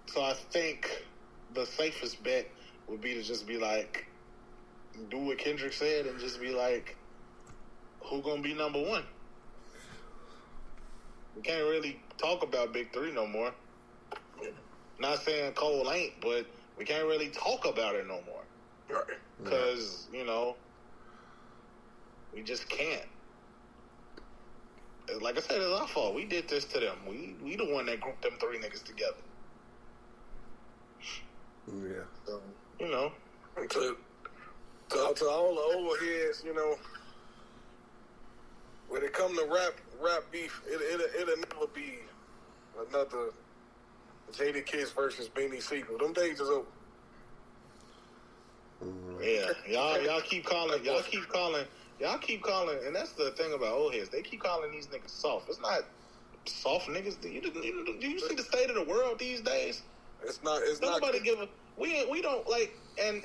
S2: So I think the safest bet would be to just be like, do what Kendrick said and just be like, who gonna be number one? We can't really talk about big three no more. Not saying Cole ain't, but we can't really talk about it no more.
S3: Right.
S2: Because, you know, we just can't. Like I said, it's our fault. We did this to them. We the one that grouped them three niggas together.
S1: Yeah.
S2: So, you know.
S3: To all the old heads, you know, when it come to rap beef, it'll never be another Jada Kiss versus Beanie Siegel. Them days is over.
S2: Yeah, y'all keep calling, and that's the thing about old heads. They keep calling these niggas soft. It's not soft niggas. Do you see the state of the world these days?
S3: It's not.
S2: Nobody give a. We don't like. And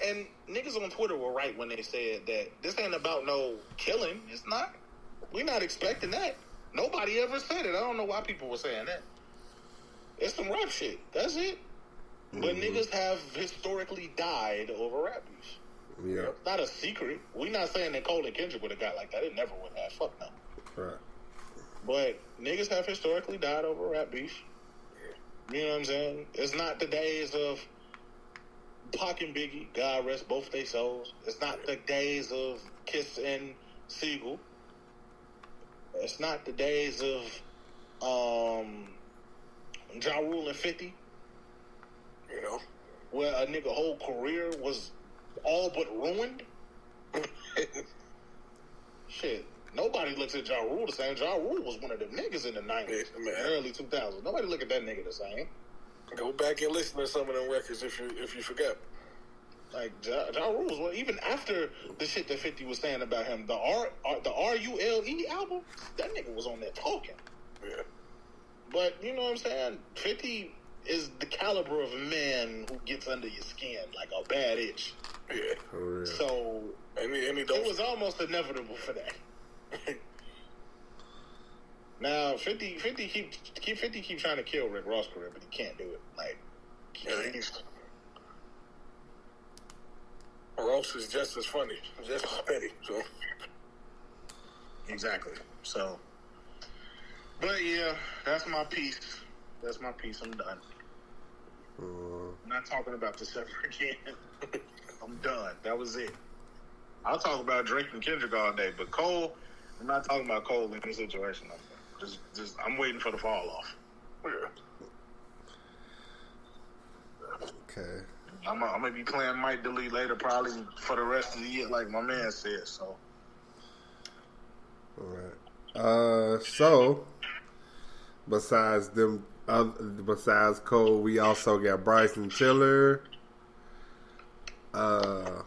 S2: niggas on Twitter were right when they said that this ain't about no killing. It's not. We're not expecting that. Nobody ever said it. I don't know why people were saying that. It's some rap shit. That's it. But niggas have historically died over rap beefs.
S1: Yeah.
S2: It's not a secret. We're not saying that Cole and Kendrick would have got like that. It never would have. Fuck no.
S1: Right.
S2: But niggas have historically died over rap beef. You know what I'm saying? It's not the days of Pac and Biggie, God rest both their souls. It's not the days of Kiss and Siegel. It's not the days of Ja Rule and 50.
S3: You know,
S2: where a nigga whole career was all but ruined. Shit. Nobody looks at Ja Rule the same. Ja Rule was one of them niggas in the 90s, early 2000s. Nobody look at that nigga the same.
S3: Go back and listen to some of them records if you forget.
S2: Like Ja Rule was one, even after the shit that 50 was saying about him. The RULE album, that nigga was on there talking.
S3: Yeah.
S2: But you know what I'm saying? 50 is the caliber of a man who gets under your skin like a bad itch.
S3: Yeah.
S1: Oh, yeah.
S2: So it was almost inevitable for that. Now 50 keep trying to kill Rick Ross' career, but he can't do it. Like
S3: Ross is just as funny, just as petty. So
S2: exactly. So, but yeah, that's my piece. I'm done. I'm not talking about this ever again. I'm done. That was it. I'll talk about Drake and Kendrick all day, but Cole, I'm not talking about Cole in this situation. Just I'm waiting for the fall off.
S3: yeah.
S1: Okay.
S2: I'm gonna be playing Might Delete later, probably for the rest of the year, like my man said. So,
S1: All right. So besides Cole, we also got Bryson Tiller. I'm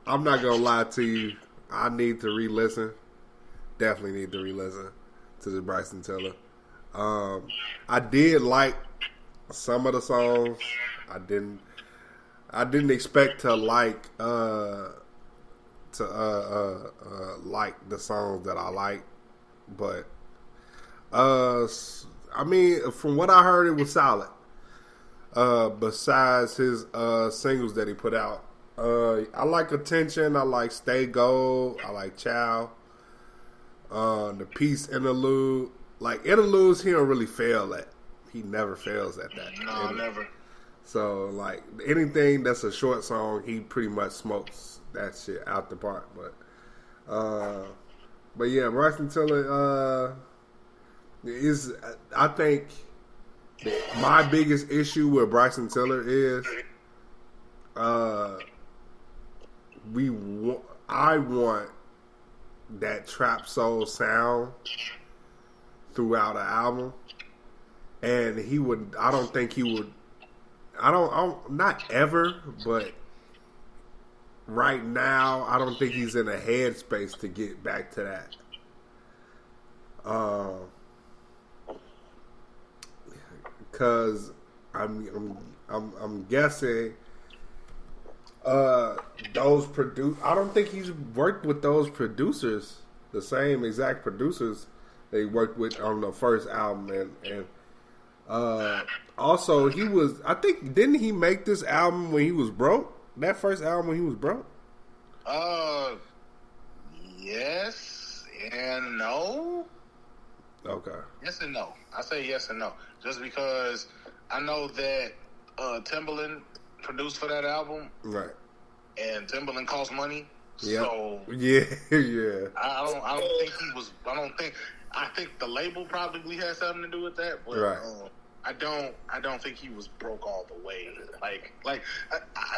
S1: not gonna lie to you. I need to re-listen. Definitely need to re-listen to the Bryson Tiller. I did like some of the songs. I didn't expect to like like the songs that I like, but I mean, from what I heard, it was solid. Besides his singles that he put out, I like Attention. I like Stay Gold. I like Chow. The Peace Interlude. Like interludes, he don't really fail at. He never fails at that.
S2: No, never.
S1: So like anything that's a short song, he pretty much smokes that shit out the park. But yeah, Bryson Tiller is. I think my biggest issue with Bryson Tiller is I want that trap soul sound throughout an album, and he would. I don't think he would. I don't not ever, but right now I don't think he's in a headspace to get back to that. Because I'm guessing those I don't think he's worked with those producers, the same exact producers they worked with on the first album, and also he was. I think didn't he make this album when he was broke? That first album when he was broke.
S2: Yes and no.
S1: Okay.
S2: Yes and no. I say yes and no, just because I know that Timbaland produced for that album,
S1: right?
S2: And Timbaland cost money.
S1: Yep.
S2: So
S1: yeah.
S2: I don't think he was. I think the label probably had something to do with that, but
S1: right.
S2: I don't think he was broke all the way.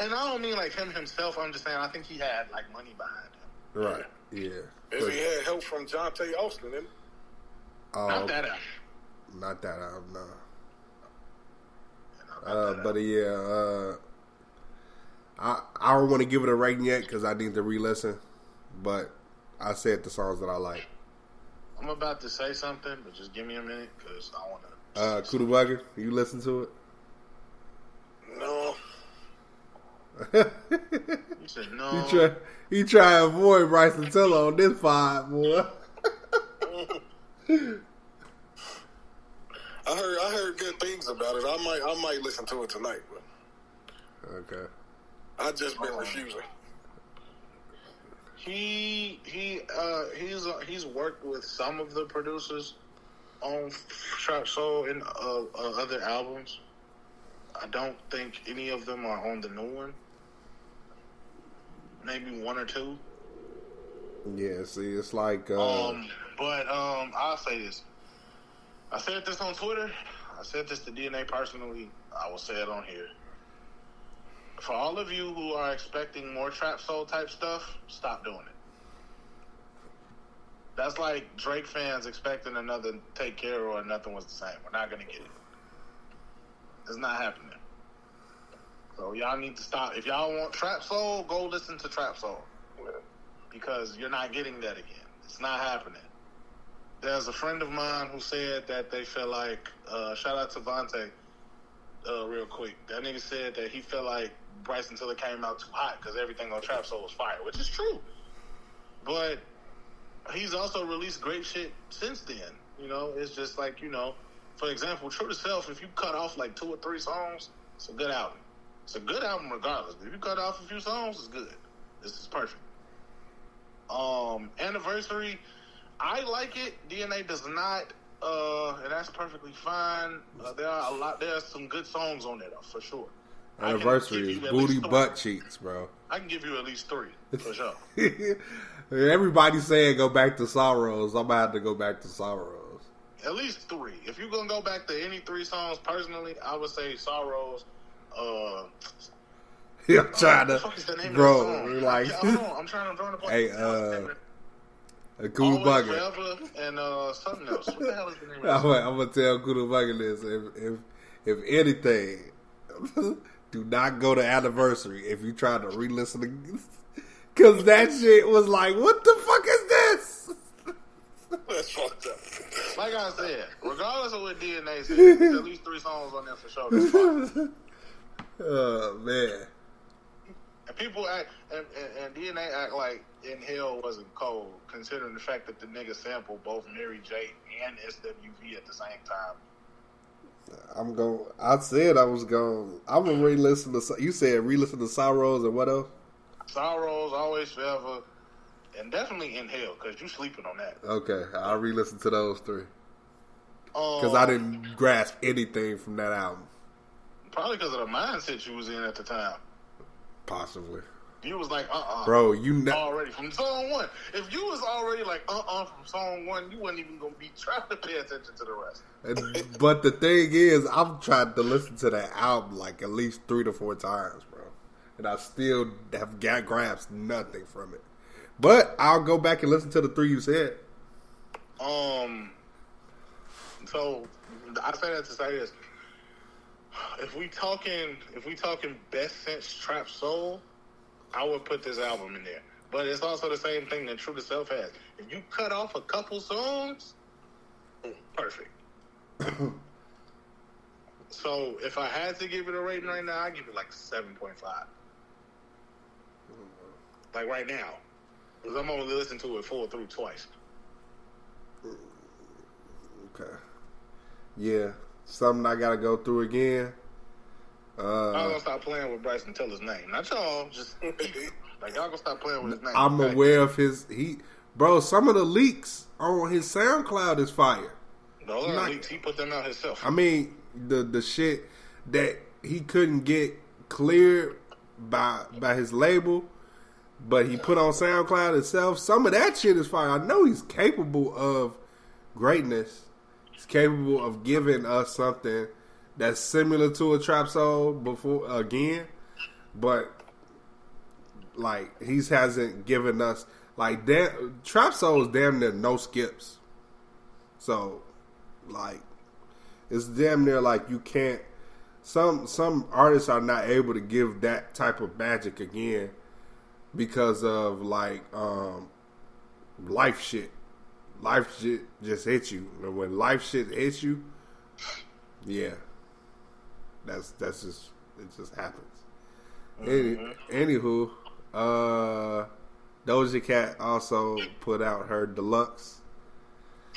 S2: And I don't mean like him himself. I'm just saying I think he had like money behind him.
S1: Right. Yeah.
S3: Maybe he had help from Jonte Austin, didn't he?
S2: Not that album.
S1: Not that album, no.
S2: But
S1: I don't want to give it a rating yet because I need to re-listen. But I said the songs that I like.
S2: I'm about to say something, but just give me a minute because I want to
S1: Kuda Bugger, you listen to it?
S3: No.
S2: You said no.
S1: He try to avoid Bryson Tiller on this pod, boy.
S3: I heard good things about it. I might listen to it tonight, but
S1: okay.
S3: I just been refusing.
S2: He's worked with some of the producers on Trap Soul and other albums. I don't think any of them are on the new one. Maybe one or two.
S1: Yeah, see, it's like
S2: but I'll say this. I said this on Twitter. I said this to DNA personally. I will say it on here. For all of you who are expecting more Trap Soul type stuff, stop doing it. That's like Drake fans expecting another Take Care or Nothing Was the Same. We're not going to get it. It's not happening. So y'all need to stop. If y'all want Trap Soul, go listen to Trap Soul. Because you're not getting that again. It's not happening. There's a friend of mine who said that they feel like, shout out to Vontae, real quick. That nigga said that he felt like Bryson Tiller came out too hot because everything on Trap Soul was fire, which is true. But he's also released great shit since then. You know, it's just like, you know, for example, True to Self, if you cut off like 2 or 3 songs, it's a good album. It's a good album regardless. If you cut off a few songs, it's good. This is perfect. Anniversary, I like it. DNA does not, and that's perfectly fine. There are some good songs on there though, for sure.
S1: Anniversary is booty butt cheeks, bro.
S2: I can give you at least 3 for sure.
S1: Everybody's saying go back to Sorrows. I'm about to go back to Sorrows.
S2: At least 3. If you're gonna go back to any 3 songs, personally, I would say Sorrows.
S1: I'm trying to, bro. Like,
S2: hold on, I'm trying to draw the point.
S1: Hey, a Cool Bugger.
S2: And something else. What the hell is the name
S1: I'm
S2: of that?
S1: gonna tell Kuda Bugger this. If anything, do not go to Anniversary if you try to re-listen to, because that shit was like, what the fuck is this?
S3: That's fucked up.
S2: Like I said, regardless of what DNA said, there's at least 3 songs on there for sure. That's fine.
S1: Oh man.
S2: And people act, and DNA act like In Hell wasn't cold, considering the fact that the nigga sampled both Mary J and SWV at the same time.
S1: I'm gonna re-listen to, you said re-listen to Sorrows and what else?
S2: Sorrows, Always Forever, and definitely In Hell, because you sleeping on that.
S1: Okay, I'll re-listen to those 3. Because I didn't grasp anything from that album.
S2: Probably because of the mindset you was in at the time.
S1: Possibly.
S2: You was like,
S1: bro, you
S2: already from song 1. If you was already like, from song 1, you wasn't even going to be trying to pay attention to the rest.
S1: But the thing is, I've tried to listen to that album like at least 3 to 4 times, bro. And I still have grasped nothing from it. But I'll go back and listen to the 3 you said.
S2: So, I say that to say this. If we talking best since Trap Soul, I would put this album in there. But it's also the same thing that True to Self has. If you cut off a couple songs, perfect. So if I had to give it a rating right now, I'd give it like 7.5. Like right now. Because I'm only listening to it full through twice.
S1: Okay. Yeah. Something I gotta go through again.
S2: I'm gonna stop playing with Bryson Tiller's name. Not y'all, just like y'all gonna stop playing with his name.
S1: I'm aware of bro. Some of the leaks on his SoundCloud is fire.
S2: Those are leaks. He put them out himself.
S1: I mean, the shit that he couldn't get cleared by his label, but he put on SoundCloud itself. Some of that shit is fire. I know he's capable of greatness. He's capable of giving us something that's similar to a Trap Soul before again, but like he hasn't given us like that. Trap Soul is damn near no skips, so like it's damn near like you can't. Some artists are not able to give that type of magic again because of like life shit. Life shit just hits you. And when life shit hits you, Yeah. That's just it just happens.
S2: Mm-hmm.
S1: Anywho, Doja Cat also put out her deluxe.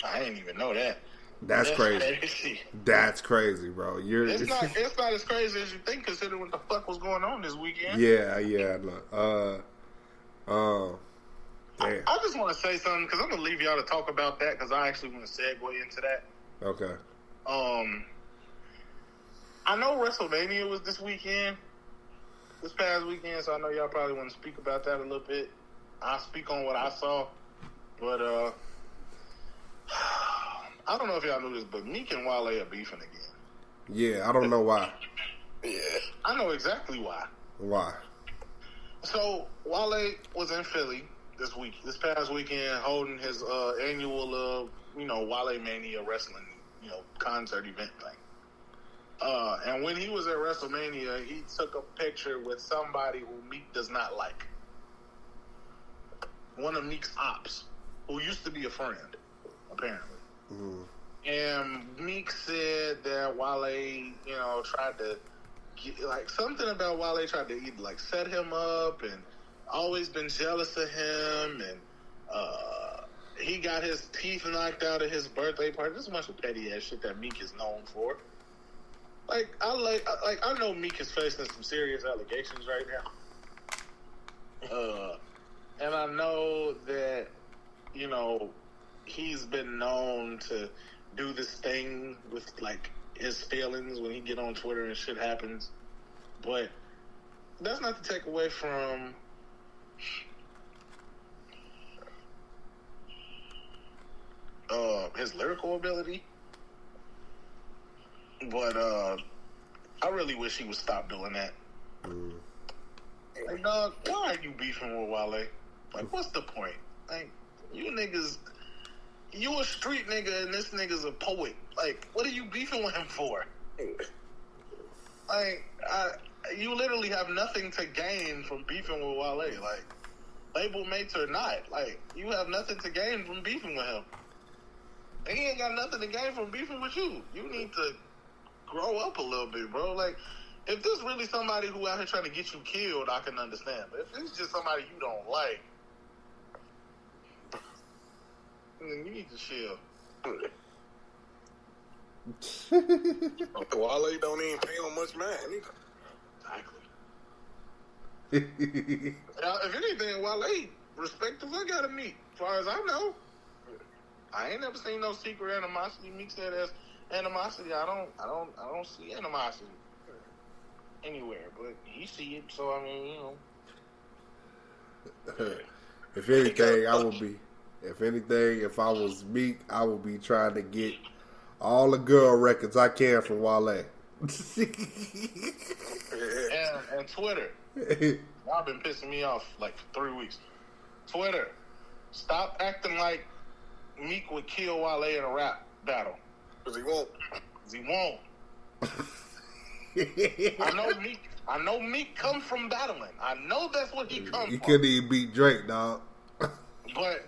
S2: I didn't even know that.
S1: That's crazy. That's crazy, bro.
S2: It's not as crazy as you think, considering what the fuck was going on this weekend.
S1: Yeah. Damn.
S2: I just want to say something because I'm gonna leave y'all to talk about that because I actually want to segue into that.
S1: Okay.
S2: I know WrestleMania was this past weekend, so I know y'all probably want to speak about that a little bit. I'll speak on what I saw, but I don't know if y'all knew this, but Meek and Wale are beefing again.
S1: Yeah, I don't know why.
S2: Yeah, I know exactly why.
S1: Why?
S2: So Wale was in Philly this past weekend, holding his annual, Wale Mania wrestling, concert event thing. And when he was at WrestleMania, he took a picture with somebody who Meek does not like. One of Meek's ops, who used to be a friend, apparently.
S1: Mm-hmm.
S2: And Meek said that Wale, tried to get, something about Wale tried to either, set him up and always been jealous of him, and he got his teeth knocked out at his birthday party. Just a bunch of petty ass shit that Meek is known for. I know Meek is facing some serious allegations right now. And I know that, he's been known to do this thing with, his feelings when he get on Twitter and shit happens. But that's not to take away from his lyrical ability. But I really wish he would stop doing that.
S1: Mm.
S2: Dog, why are you beefing with Wale? What's the point? You niggas, you a street nigga and this nigga's a poet. What are you beefing with him for? You literally have nothing to gain from beefing with Wale. Label mates or not, you have nothing to gain from beefing with him. And he ain't got nothing to gain from beefing with you. You need to grow up a little bit, bro. If this really somebody who out here trying to get you killed, I can understand. But if it's just somebody you don't like, then you need to chill.
S3: Wale don't even pay him much mind either.
S2: Exactly. If anything, Wale respect the fuck out of Meek. As far as I know, I ain't never seen no secret animosity. Meek said as animosity. I don't see animosity anywhere, but he see it. So I mean,
S1: If anything, I would be. If anything, if I was Meek, I would be trying to get all the girl records I can from Wale.
S2: And Twitter. Y'all been pissing me off for 3 weeks. Twitter, stop acting like Meek would kill Wale in a rap battle.
S3: Because he won't.
S2: I know Meek comes from battling. I know that's what he comes from.
S1: He couldn't even beat Drake, dog.
S2: But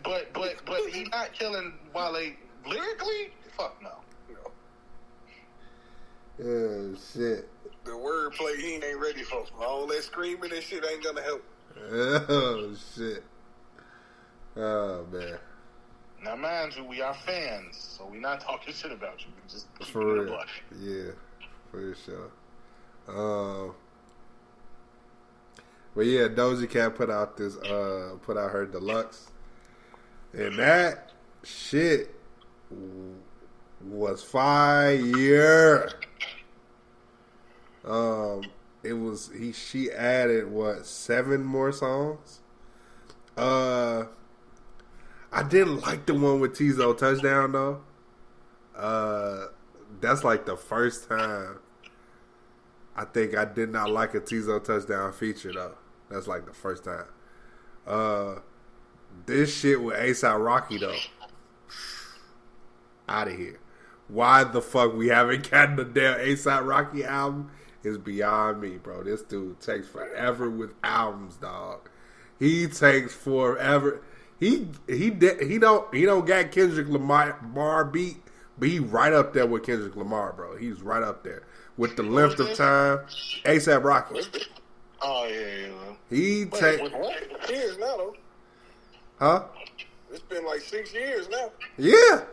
S2: he not killing Wale lyrically? Fuck no.
S1: Oh, shit.
S3: The wordplay he ain't ready for. All that screaming and shit ain't gonna help.
S1: Oh, shit. Oh, man.
S2: Now, mind you, we are fans, so we not talking shit about you. We just keep
S1: for
S2: it
S1: real.
S2: a buck.
S1: Yeah, for sure. But yeah, Doja Cat put out her deluxe, and that shit was fire. She added 7 more songs. I didn't like the one with Tizo Touchdown though. That's the first time I think I did not like a Tizo Touchdown feature though. That's the first time. This shit with A$AP Rocky though, out of here. Why the fuck we haven't gotten the damn A$AP Rocky album is beyond me, bro. This dude takes forever with albums, dog. He takes forever. He don't got Kendrick Lamar beat, But he right up there with Kendrick Lamar, bro. He's right up there with the length of time. ASAP Rocky.
S2: Oh yeah.
S1: He take
S3: years now though.
S1: Huh?
S3: It's been like 6 years now.
S1: Yeah.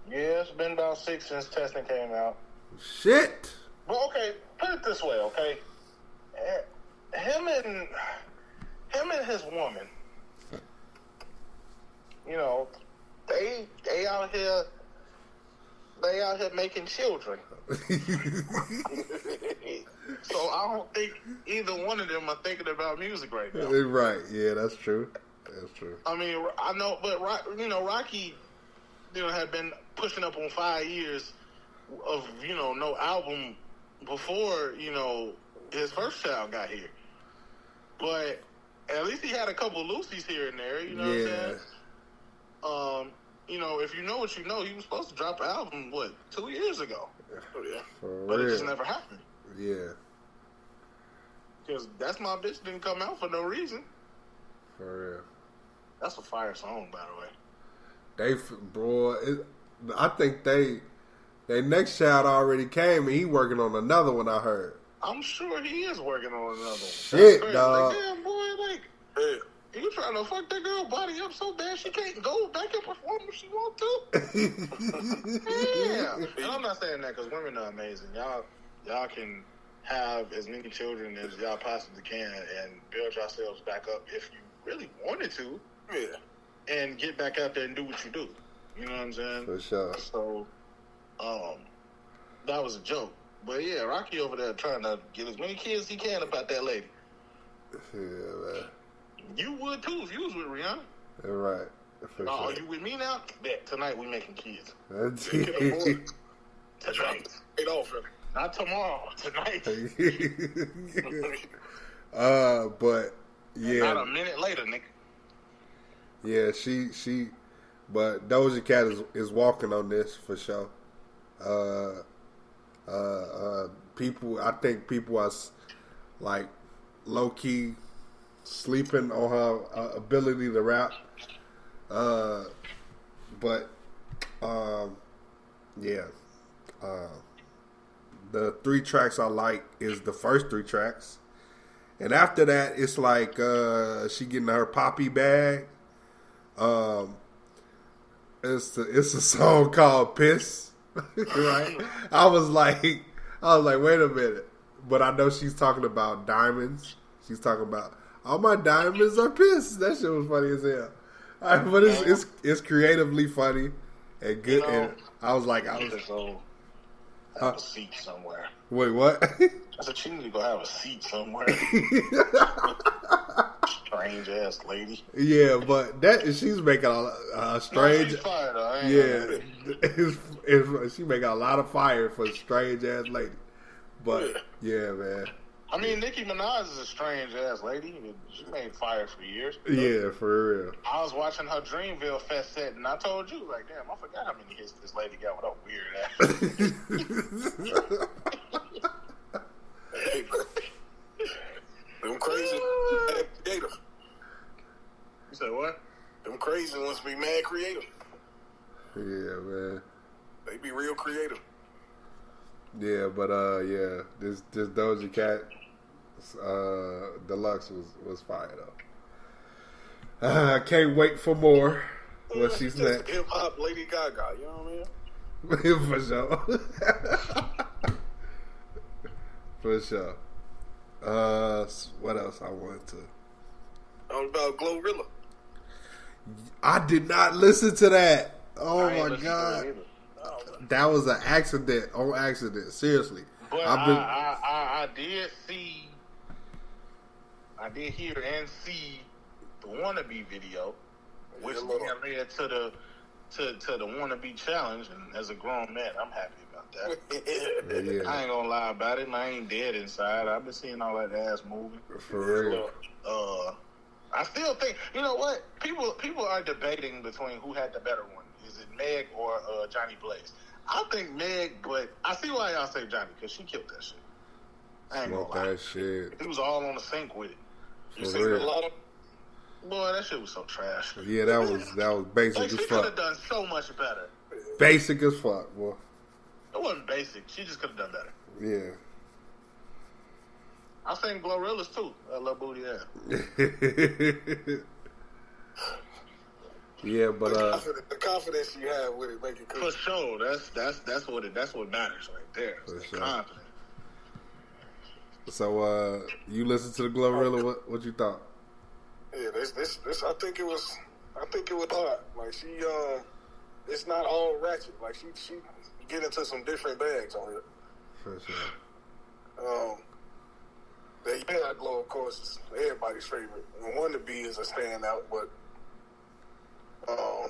S2: Yeah, it's been about 6 since testing came out.
S1: Shit.
S2: Well, okay, put it this way, okay? Him and his woman, you know, they out here making children. So I don't think either one of them are thinking about music right now.
S1: Right. Yeah, that's true. That's true.
S2: I mean, I know, but Rocky, had been pushing up on 5 years of no album before his first child got here. But at least he had a couple loosies here and there. You know what I'm saying? If you know what you know, he was supposed to drop an album 2 years ago.
S3: Oh yeah,
S2: but it just never happened.
S1: Yeah.
S2: Because That's My Bitch didn't come out for no reason.
S1: For real.
S2: That's a fire song, by the way.
S1: I think their next child already came, and he working on another one. I heard.
S2: I'm sure he is working on another one.
S1: Shit, dog.
S2: Like, damn, boy, you trying to fuck that girl body up so bad she can't go back and perform if she want to? Yeah. And I'm not saying that because women are amazing. Y'all can have as many children as y'all possibly can and build yourselves back up if you really wanted to.
S3: Yeah.
S2: And get back out there and do what you do. You know what I'm saying?
S1: For sure.
S2: So, that was a joke. But yeah, Rocky over there trying to get as many kids as he can about that lady.
S1: Yeah, man.
S2: You would too if you was with Rihanna.
S1: Right. For sure.
S2: Are you with me now? Bet tonight we making kids.
S1: That's
S2: Tonight.
S3: It off.
S2: Not tomorrow. Tonight.
S1: But yeah.
S2: Not a minute later, nigga.
S1: Yeah, but Doja Cat is walking on this for sure. I think people are like low key sleeping on her ability to rap. The 3 tracks I like is the first 3 tracks, and after that it's like she getting her poppy bag. It's a song called "Piss," right? I was like, wait a minute, but I know she's talking about diamonds. She's talking about all my diamonds are pissed. That shit was funny as hell. But it's creatively funny and good. And I was
S2: have a seat somewhere.
S1: Wait, what?
S2: I said she need to go have a seat somewhere. Strange ass lady.
S1: Yeah, but she's making a strange.
S2: No, she's fire, though.
S1: She making a lot of fire for a strange ass lady. But yeah, man.
S2: I mean, Nicki Minaj is a strange ass lady. She made fire for years.
S1: Yeah, for real.
S2: I was watching her Dreamville Fest set, and I told you, like, damn, I forgot how many hits this lady got with her weird ass.
S3: Hey, them crazy mad creative.
S2: You said what?
S3: Them crazy ones be mad creative.
S1: Yeah, man.
S3: They be real creative.
S1: Yeah, but this Doja Cat Deluxe was fire though. I can't wait for more. What she's next?
S3: Hip hop Lady Gaga, you know what I mean?
S1: For sure. For sure. What else I wanted to?
S3: About Glorilla.
S1: I did not listen to that. Oh my god. That was an accident on accident. Seriously.
S2: But I did hear and see the wannabe video, which led to the wannabe challenge. And as a grown man, I'm happy about that.
S1: Yeah.
S2: I ain't gonna lie about it. And I ain't dead inside. I've been seeing all that ass moving.
S1: For real.
S2: I still think, you know what? People are debating between who had the better one. Is it Meg or Johnny Blaze? I think Meg, but I see why y'all say Johnny, because she killed that shit. I ain't gonna lie.
S1: That shit.
S2: He was all on the sync with it.
S3: You seen a lot of...
S2: Boy, that shit was so trash.
S1: Yeah, that was basic
S2: Like,
S1: as
S2: she could
S1: fuck.
S2: have done so much better.
S1: basic as fuck, boy.
S2: It wasn't basic. She just could have done better.
S1: Yeah.
S2: I sing Glorilla's too. I love booty ass.
S1: Yeah, but
S3: the confidence you have with it make it cool.
S2: For sure. That's what matters right there.
S1: For sure.
S2: Confidence.
S1: So you listened to the Glorilla, what you thought?
S3: Yeah, this I think it was hard. Like she it's not all ratchet. Like she get into some different bags on it.
S1: For sure.
S3: The Yeah Glow, of course, is everybody's favorite. And Wanna Be is a standout, but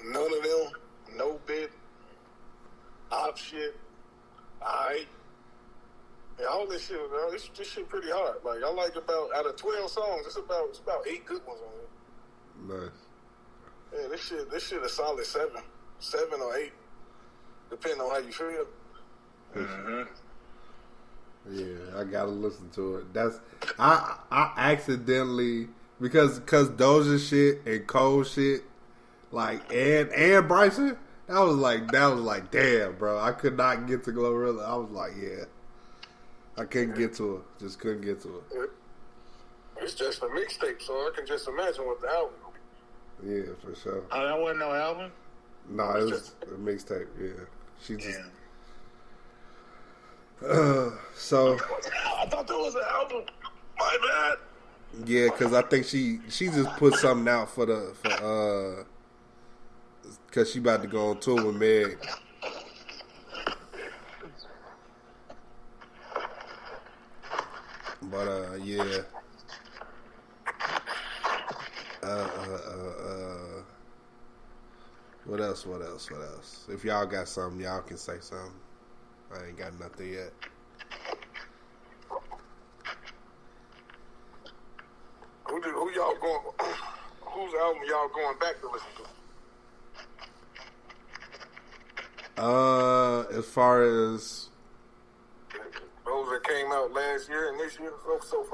S3: none of them, no bit, op shit, aight. And all this shit, this shit pretty hard. Like I like about out of 12 songs, it's about 8 good ones on it.
S1: Nice.
S3: Yeah, this shit a solid 7 or 8, depending on how you feel.
S2: Mm-hmm.
S1: Yeah, I gotta listen to it. That's I accidentally because Doja shit and Cole shit, like and Bryson, that was like damn, bro. I could not get to Glorilla. I was like, yeah, I couldn't get to it. Just couldn't get to it.
S3: It's just a mixtape, so I can just imagine what the album will be.
S1: Yeah, for sure.
S2: Oh, that wasn't no album?
S1: No, it was a mixtape. Yeah, she just.
S2: Yeah.
S1: So
S2: I thought that was an album. My bad.
S1: yeah, because I think she just put something out for because she about to go on tour with Meg. But yeah. What else? If y'all got something, y'all can say something. I ain't got nothing yet.
S3: Who y'all going? Whose album y'all going back to listen to?
S1: As far as
S3: Those that came out last year and this year so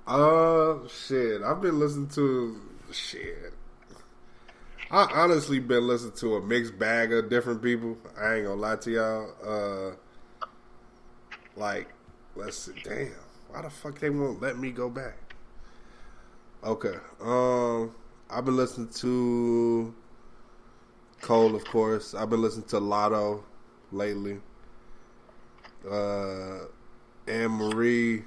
S3: far.
S1: Shit. I've been listening to shit. I honestly been listening to a mixed bag of different people. I ain't gonna lie to y'all. Like, let's see. Damn, why the fuck they won't let me go back? Okay. I've been listening to Cole, of course. I've been listening to Lotto lately. Anne Marie.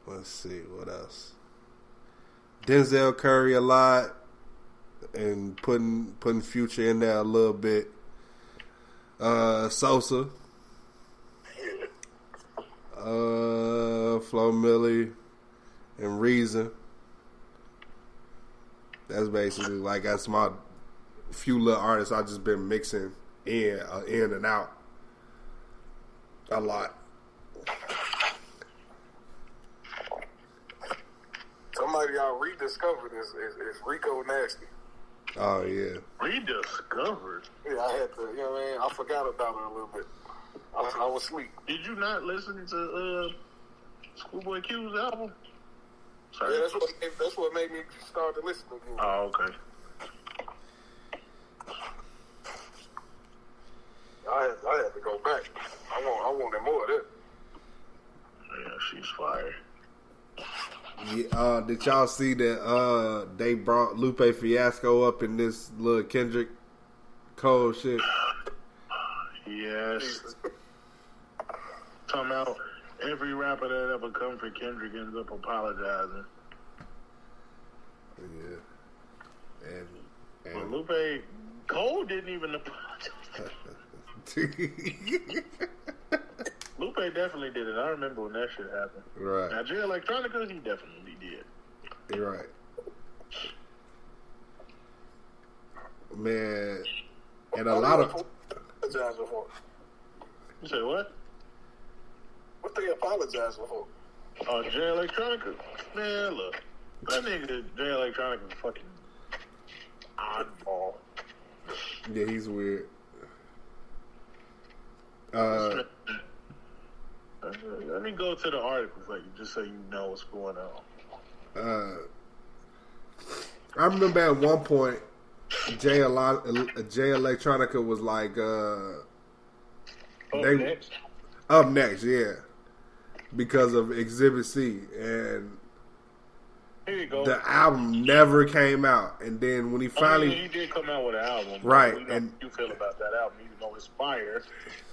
S1: Let's see, what else? Denzel Curry a lot, and putting Future in there a little bit. Sosa, Flo Milli, and Reason. That's basically like that's my few little artists I just been mixing in and out a lot.
S3: Somebody y'all rediscovered is Rico Nasty.
S1: Oh yeah.
S2: Rediscovered?
S3: Yeah, I had to. You know what I mean? I forgot about it a little bit. I was asleep.
S2: Did you not listen to Schoolboy Q's album? Sorry.
S3: Yeah, that's what made me start to listen again.
S2: Oh, okay.
S3: I had to go back. I wanted more of that.
S2: Yeah, she's fire.
S1: Yeah, did y'all see that they brought Lupe Fiasco up in this little Kendrick Cole shit?
S2: Yes. Talking about every rapper that ever come for Kendrick ends up apologizing.
S1: Yeah. And
S2: But Lupe, Cole didn't even apologize. Lupe definitely did it. I remember when that shit happened.
S1: Right.
S2: Now, Jay Electronica, he definitely did.
S1: You're right. Man, and a lot of...
S3: Apologizing for?
S2: You say what?
S3: What they apologizing for?
S2: Oh, Jay Electronica? Man, look. That nigga, Jay Electronica, is fucking oddball.
S1: Yeah, he's weird.
S2: Let me go to the article for you, just so you know what's going on.
S1: I remember at one point, Jay Electronica was like,
S2: Next.
S1: Up next, yeah, because of Exhibit C, and
S2: Here you go.
S1: the album never came out. And then when he finally,
S2: he did come out with an album,
S1: right?
S2: We know
S1: And
S2: how you feel about that album, even though it's fire.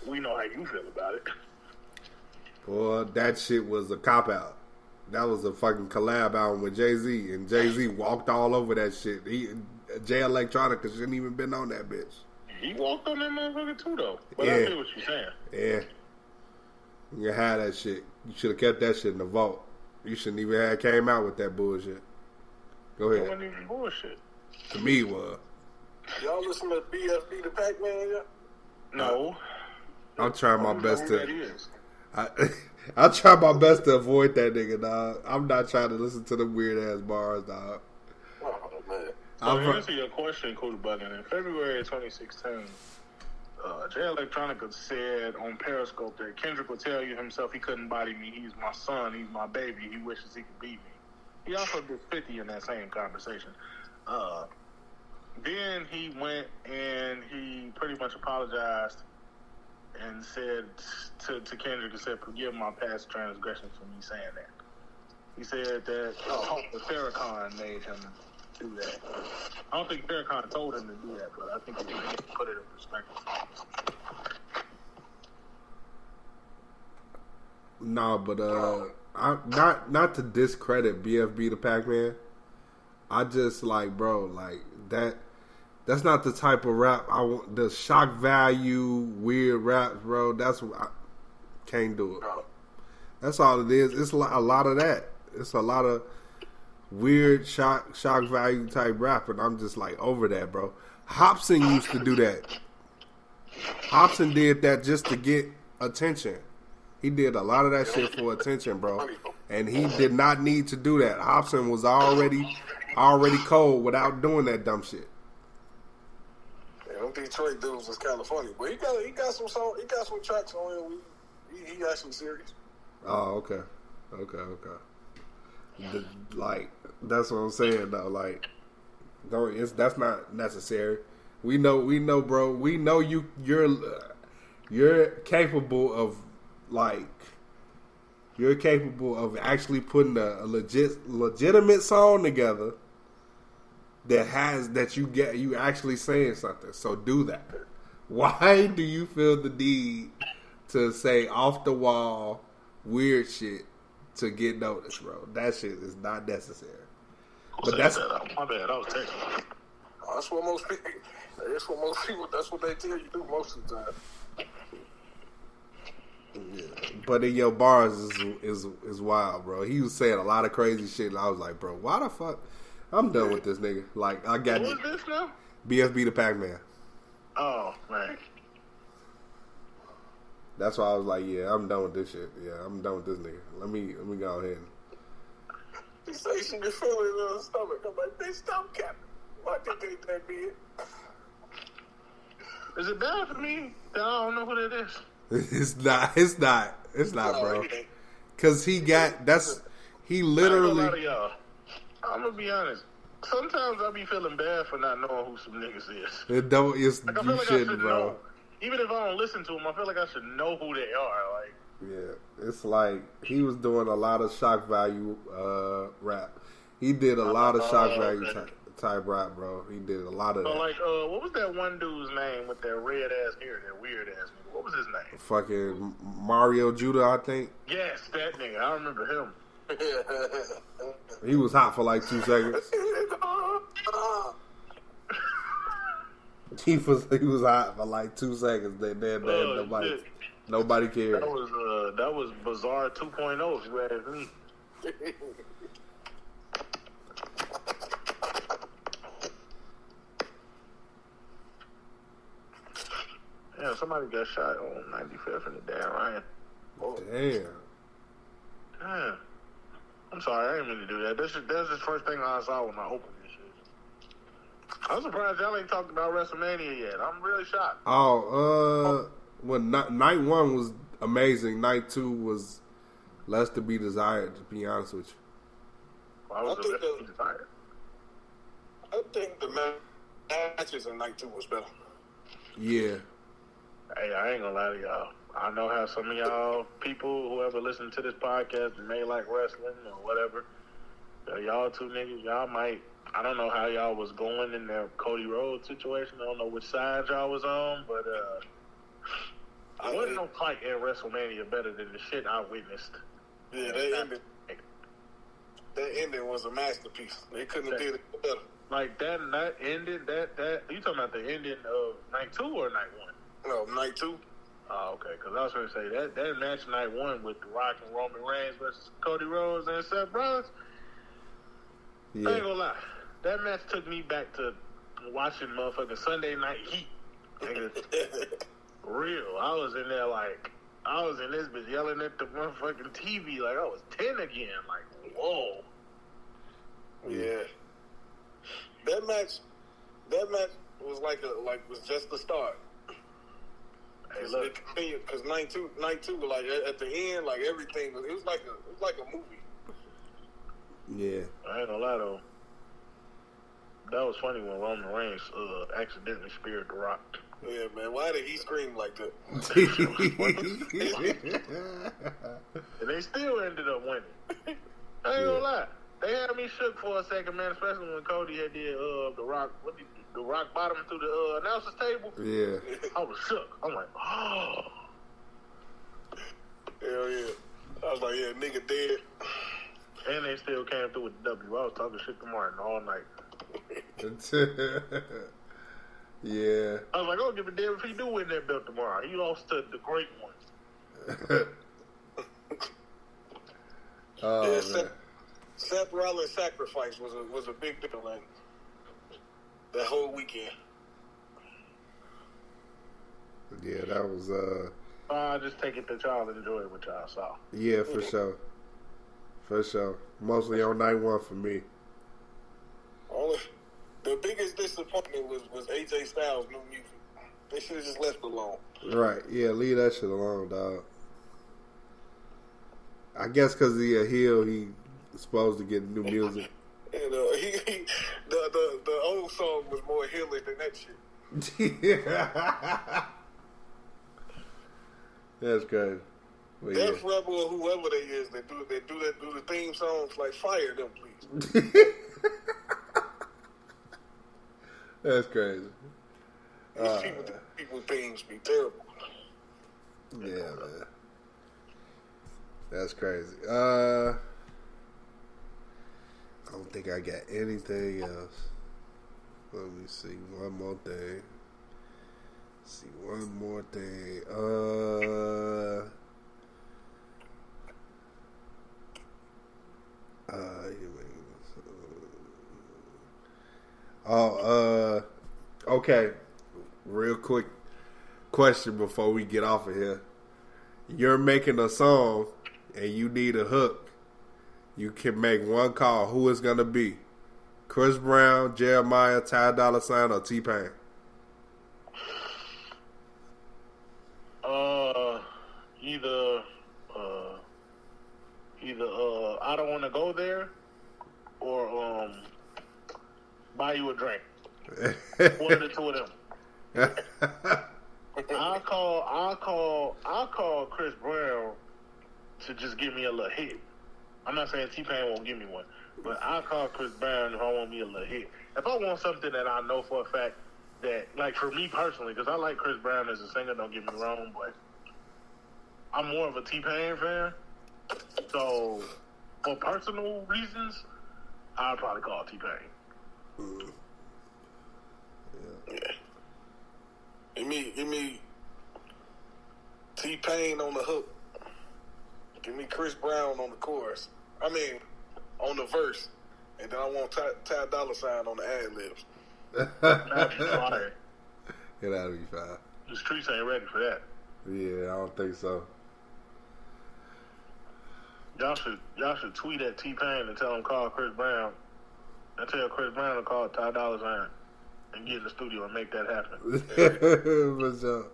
S2: We know how you feel about it.
S1: boy, that shit was a cop out. That was a fucking collab album with Jay-Z, and Jay-Z walked all over that shit. Jay Electronica shouldn't even been on that bitch.
S2: He walked on that motherfucker too, though. But
S1: Yeah.
S2: I see what you're saying.
S1: Yeah. You had that shit. You should have kept that shit in the vault. You shouldn't even have came out with that bullshit. Go
S2: It
S1: ahead.
S2: wasn't even bullshit.
S1: To me, it was.
S3: Y'all listen to BFB the Pac-Man yet?
S2: No.
S1: I'm trying my
S2: I don't
S1: best
S2: know who
S1: to.
S2: that is.
S1: I try my best to avoid that nigga, dog. I'm not trying to listen to the weird ass bars, dog.
S3: Oh, man.
S2: So to answer your question, Coach Button, in February 2016, Jay Electronica said on Periscope that Kendrick would tell you himself he couldn't body me. He's my son. He's my baby. He wishes he could beat me. He also did 50 in that same conversation. Then he went and he pretty much apologized and said to Kendrick and said, "Forgive my past transgressions for me saying that." He said that Farrakhan made him do that. I don't think Farrakhan told him to do that, but I think he put it in perspective.
S1: Nah, but I not to discredit BFB the Pac-Man. I just like, bro, like that. That's not the type of rap I want. The shock value, weird raps, bro. That's what I can't do it. That's all it is. It's a lot of that. It's a lot of weird shock value type rap, and I'm just like over that, bro. Hobson used to do that. Hobson did that just to get attention. He did a lot of that shit for attention, bro. And he did not need to do that. Hobson was already cold without doing that dumb shit.
S3: Yeah, them Detroit dudes was kind of funny, but he got some tracks on him. He actually serious.
S1: Oh, okay. Like that's what I'm saying though. Like, that's not necessary. We know, bro. We know you're capable of you're capable of actually putting a legitimate song together that you actually saying something. So do that. Why do you feel the need to say off the wall weird shit to get noticed, bro? That shit is not necessary. But that's
S2: my bad. I was texting.
S3: That's what most people. That's what they tell you to do most of the time.
S1: Yeah. But in your bars is wild, bro. He was saying a lot of crazy shit, and I was like, bro, why the fuck? I'm done with this nigga. Like, I got
S2: Who is this now?
S1: BFB the Pac-Man.
S2: Oh man.
S1: That's why I was like, yeah, I'm done with this shit. Yeah, I'm done with this nigga. Let me go ahead.
S3: He say she can feel it in her stomach. I'm like, bitch, stop capping. Why did they that big?
S2: Is it bad for me that I don't know who that is?
S1: It's not, bro. Cause he literally.
S2: I ain't gonna lie to y'all. I'm gonna be honest. Sometimes I be feeling bad for not knowing who some niggas is.
S1: It don't. It's
S2: Like, I feel
S1: you
S2: like I
S1: shouldn't,
S2: should
S1: bro.
S2: know. Even if I don't listen to them, I feel like I should know who they are. Like,
S1: Yeah, it's like he was doing a lot of shock value rap. He did a lot of shock value type rap, bro. He did a lot of
S2: so
S1: that.
S2: like, what was that one dude's name with that red ass hair, that weird ass nigga? What was his name?
S1: Fucking Mario Judah, I think.
S2: Yes, that nigga. I remember him.
S1: He was hot for like 2 seconds. He was hot for like 2 seconds. Then nobody cared.
S2: That was Bizarre 2.0. If you ask me. Yeah, somebody got shot on 95th in the damn Ryan.
S1: Damn.
S2: Damn. I'm sorry, I didn't mean to do that. That's the first thing I saw when I opened this shit. I'm surprised y'all ain't talked about WrestleMania yet. I'm really shocked.
S1: Well, night one was amazing. Night two was less to be desired, to be honest with you.
S2: Why was it less to be desired?
S3: I think the matches in night 2 was better.
S1: Yeah.
S2: Hey, I ain't gonna lie to y'all. I know how some of y'all people, whoever listen to this podcast, may like wrestling or whatever. Y'all two niggas, y'all might. I don't know how y'all was going in that Cody Rhodes situation. I don't know which side y'all was on, but I wouldn't no fight in WrestleMania better than the shit I witnessed.
S3: Yeah, that ending was a masterpiece. They couldn't have did it better.
S2: Like that ending, that you talking about the ending of night 2 or night 1?
S3: No, night 2.
S2: Oh, okay. Because I was going to say that match night 1 with The Rock and Roman Reigns versus Cody Rhodes and Seth Rollins.
S1: Yeah.
S2: I ain't gonna lie. That match took me back to watching motherfucking Sunday Night Heat. Nigga, real. I was in there like, I was in this bitch yelling at the motherfucking TV like I was 10 again. Like, whoa.
S3: Yeah. That match was was just the start.
S2: Hey, look.
S3: Because night two, like at the end, like everything, it was like a movie.
S1: Yeah.
S2: I ain't gonna lie though. That was funny when Roman Reigns accidentally speared The Rock.
S3: Yeah, man. Why did he scream like that?
S2: And they still ended up winning. I ain't gonna lie. They had me shook for a second, man, especially when Cody had did The Rock. The Rock bottom through the announcer's table.
S1: Yeah.
S2: I was shook. I'm like, oh.
S3: Hell yeah. I was like, yeah, nigga dead.
S2: And they still came through with the W. I was talking shit to Martin all night.
S1: Yeah.
S2: I was like, I don't give a damn if he do win that belt tomorrow. He lost to the great one.
S1: Oh,
S3: yeah,
S1: man.
S3: Seth Rollins' sacrifice was a big deal, man. That whole weekend.
S1: Yeah, that was
S2: I just take it that y'all enjoyed what y'all saw.
S1: yeah, for sure. For sure. Mostly on night 1 for me.
S3: The biggest disappointment was AJ Styles' new music. They should have just left it alone.
S1: Right. Yeah, leave that shit alone, dog. I guess because he a heel, he supposed to get new music.
S3: And the old song was more healing than that shit.
S1: That's crazy. But
S3: Death Rebel or whoever they is that do the theme songs, like fire them, please.
S1: That's crazy.
S3: These people themes be terrible.
S1: Yeah, man. That's crazy. I don't think I got anything else. Let me see one more thing. Okay. Real quick question before we get off of here. You're making a song and you need a hook. You can make one call. Who is gonna be? Chris Brown, Jeremiah, Ty Dolla $ign, or T-Pain?
S2: Either I Don't Want to Go There or Buy You a Drink. One of the two of them. I'll call Chris Brown to just give me a little hit. I'm not saying T-Pain won't give me one, but I'll call Chris Brown if I want me a little hit. If I want something that I know for a fact that, like for me personally, because I like Chris Brown as a singer, don't get me wrong, but I'm more of a T-Pain fan. So, for personal reasons, I'll probably call T-Pain.
S3: Yeah. Give me T-Pain on the hook. Give me Chris Brown on the chorus. On the verse. And then I want Ty Dolla $ign on the ad-libs.
S2: That'd be fire.
S1: Yeah, that'll be fine.
S2: The streets ain't ready for that.
S1: Yeah, I don't think so.
S2: Y'all should tweet at T-Pain and tell him call Chris Brown. And tell Chris Brown to call Ty Dolla $ign and get in the studio and make that happen.
S1: What's up?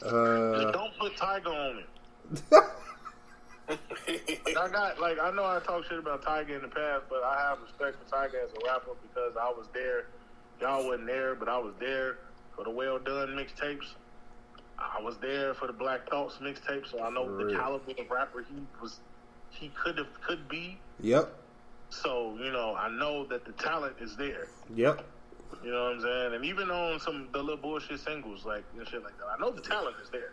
S2: Just don't put Tiger on it. I know I talk shit about Tyga in the past, but I have respect for Tyga as a rapper because I was there. Y'all wasn't there, but I was there for the Well Done mixtapes. I was there for the Black Thoughts mixtape, so I know the caliber of rapper he could be.
S1: Yep.
S2: So, I know that the talent is there.
S1: Yep.
S2: You know what I'm saying? And even on the little bullshit singles, like, and shit like that, I know the talent is there.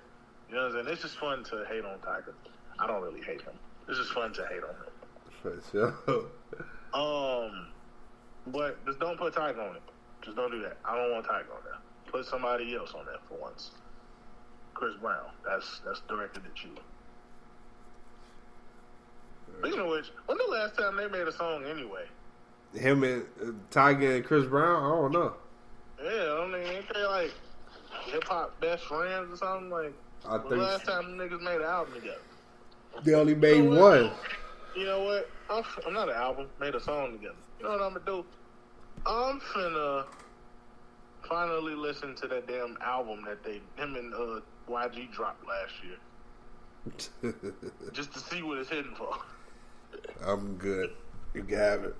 S2: You know what I'm saying? It's just fun to hate on Tyga. I don't really hate him. It's just fun to hate on him.
S1: For sure.
S2: But just don't put Tyga on it. Just don't do that. I don't want Tyga on there. Put somebody else on there for once. Chris Brown. That's directed at you. Speaking of which, when the last time they made a song anyway?
S1: Him and Tyga and Chris Brown? I don't know.
S2: Yeah, I mean, ain't they like hip hop best friends or something? Like, the last time the niggas made an album together?
S1: They only made one.
S2: You know what? I'm not an album. Made a song together. You know what I'm gonna do? I'm finna finally listen to that damn album that him and YG dropped last year, just to see what it's hitting for.
S1: I'm good. You can have it.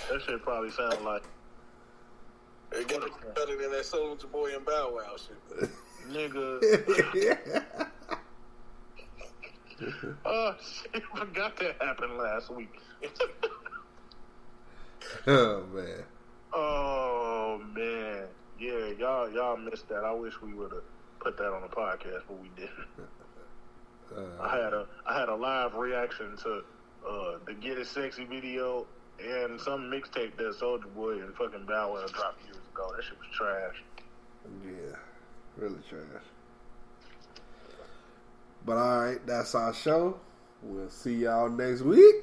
S2: That shit probably sound like
S3: it got better than that Soulja Boy and Bow Wow shit.
S2: Nigga. Oh shit! I forgot that happened last week.
S1: Oh man.
S2: Oh man. Yeah, y'all missed that. I wish we would have put that on the podcast, but we didn't. I had a live reaction to the Get It Sexy video and some mixtape that Soulja Boy and fucking Bow Wow dropped years ago. That shit was trash.
S1: Yeah, really trash. But alright, that's our show. We'll see y'all next week.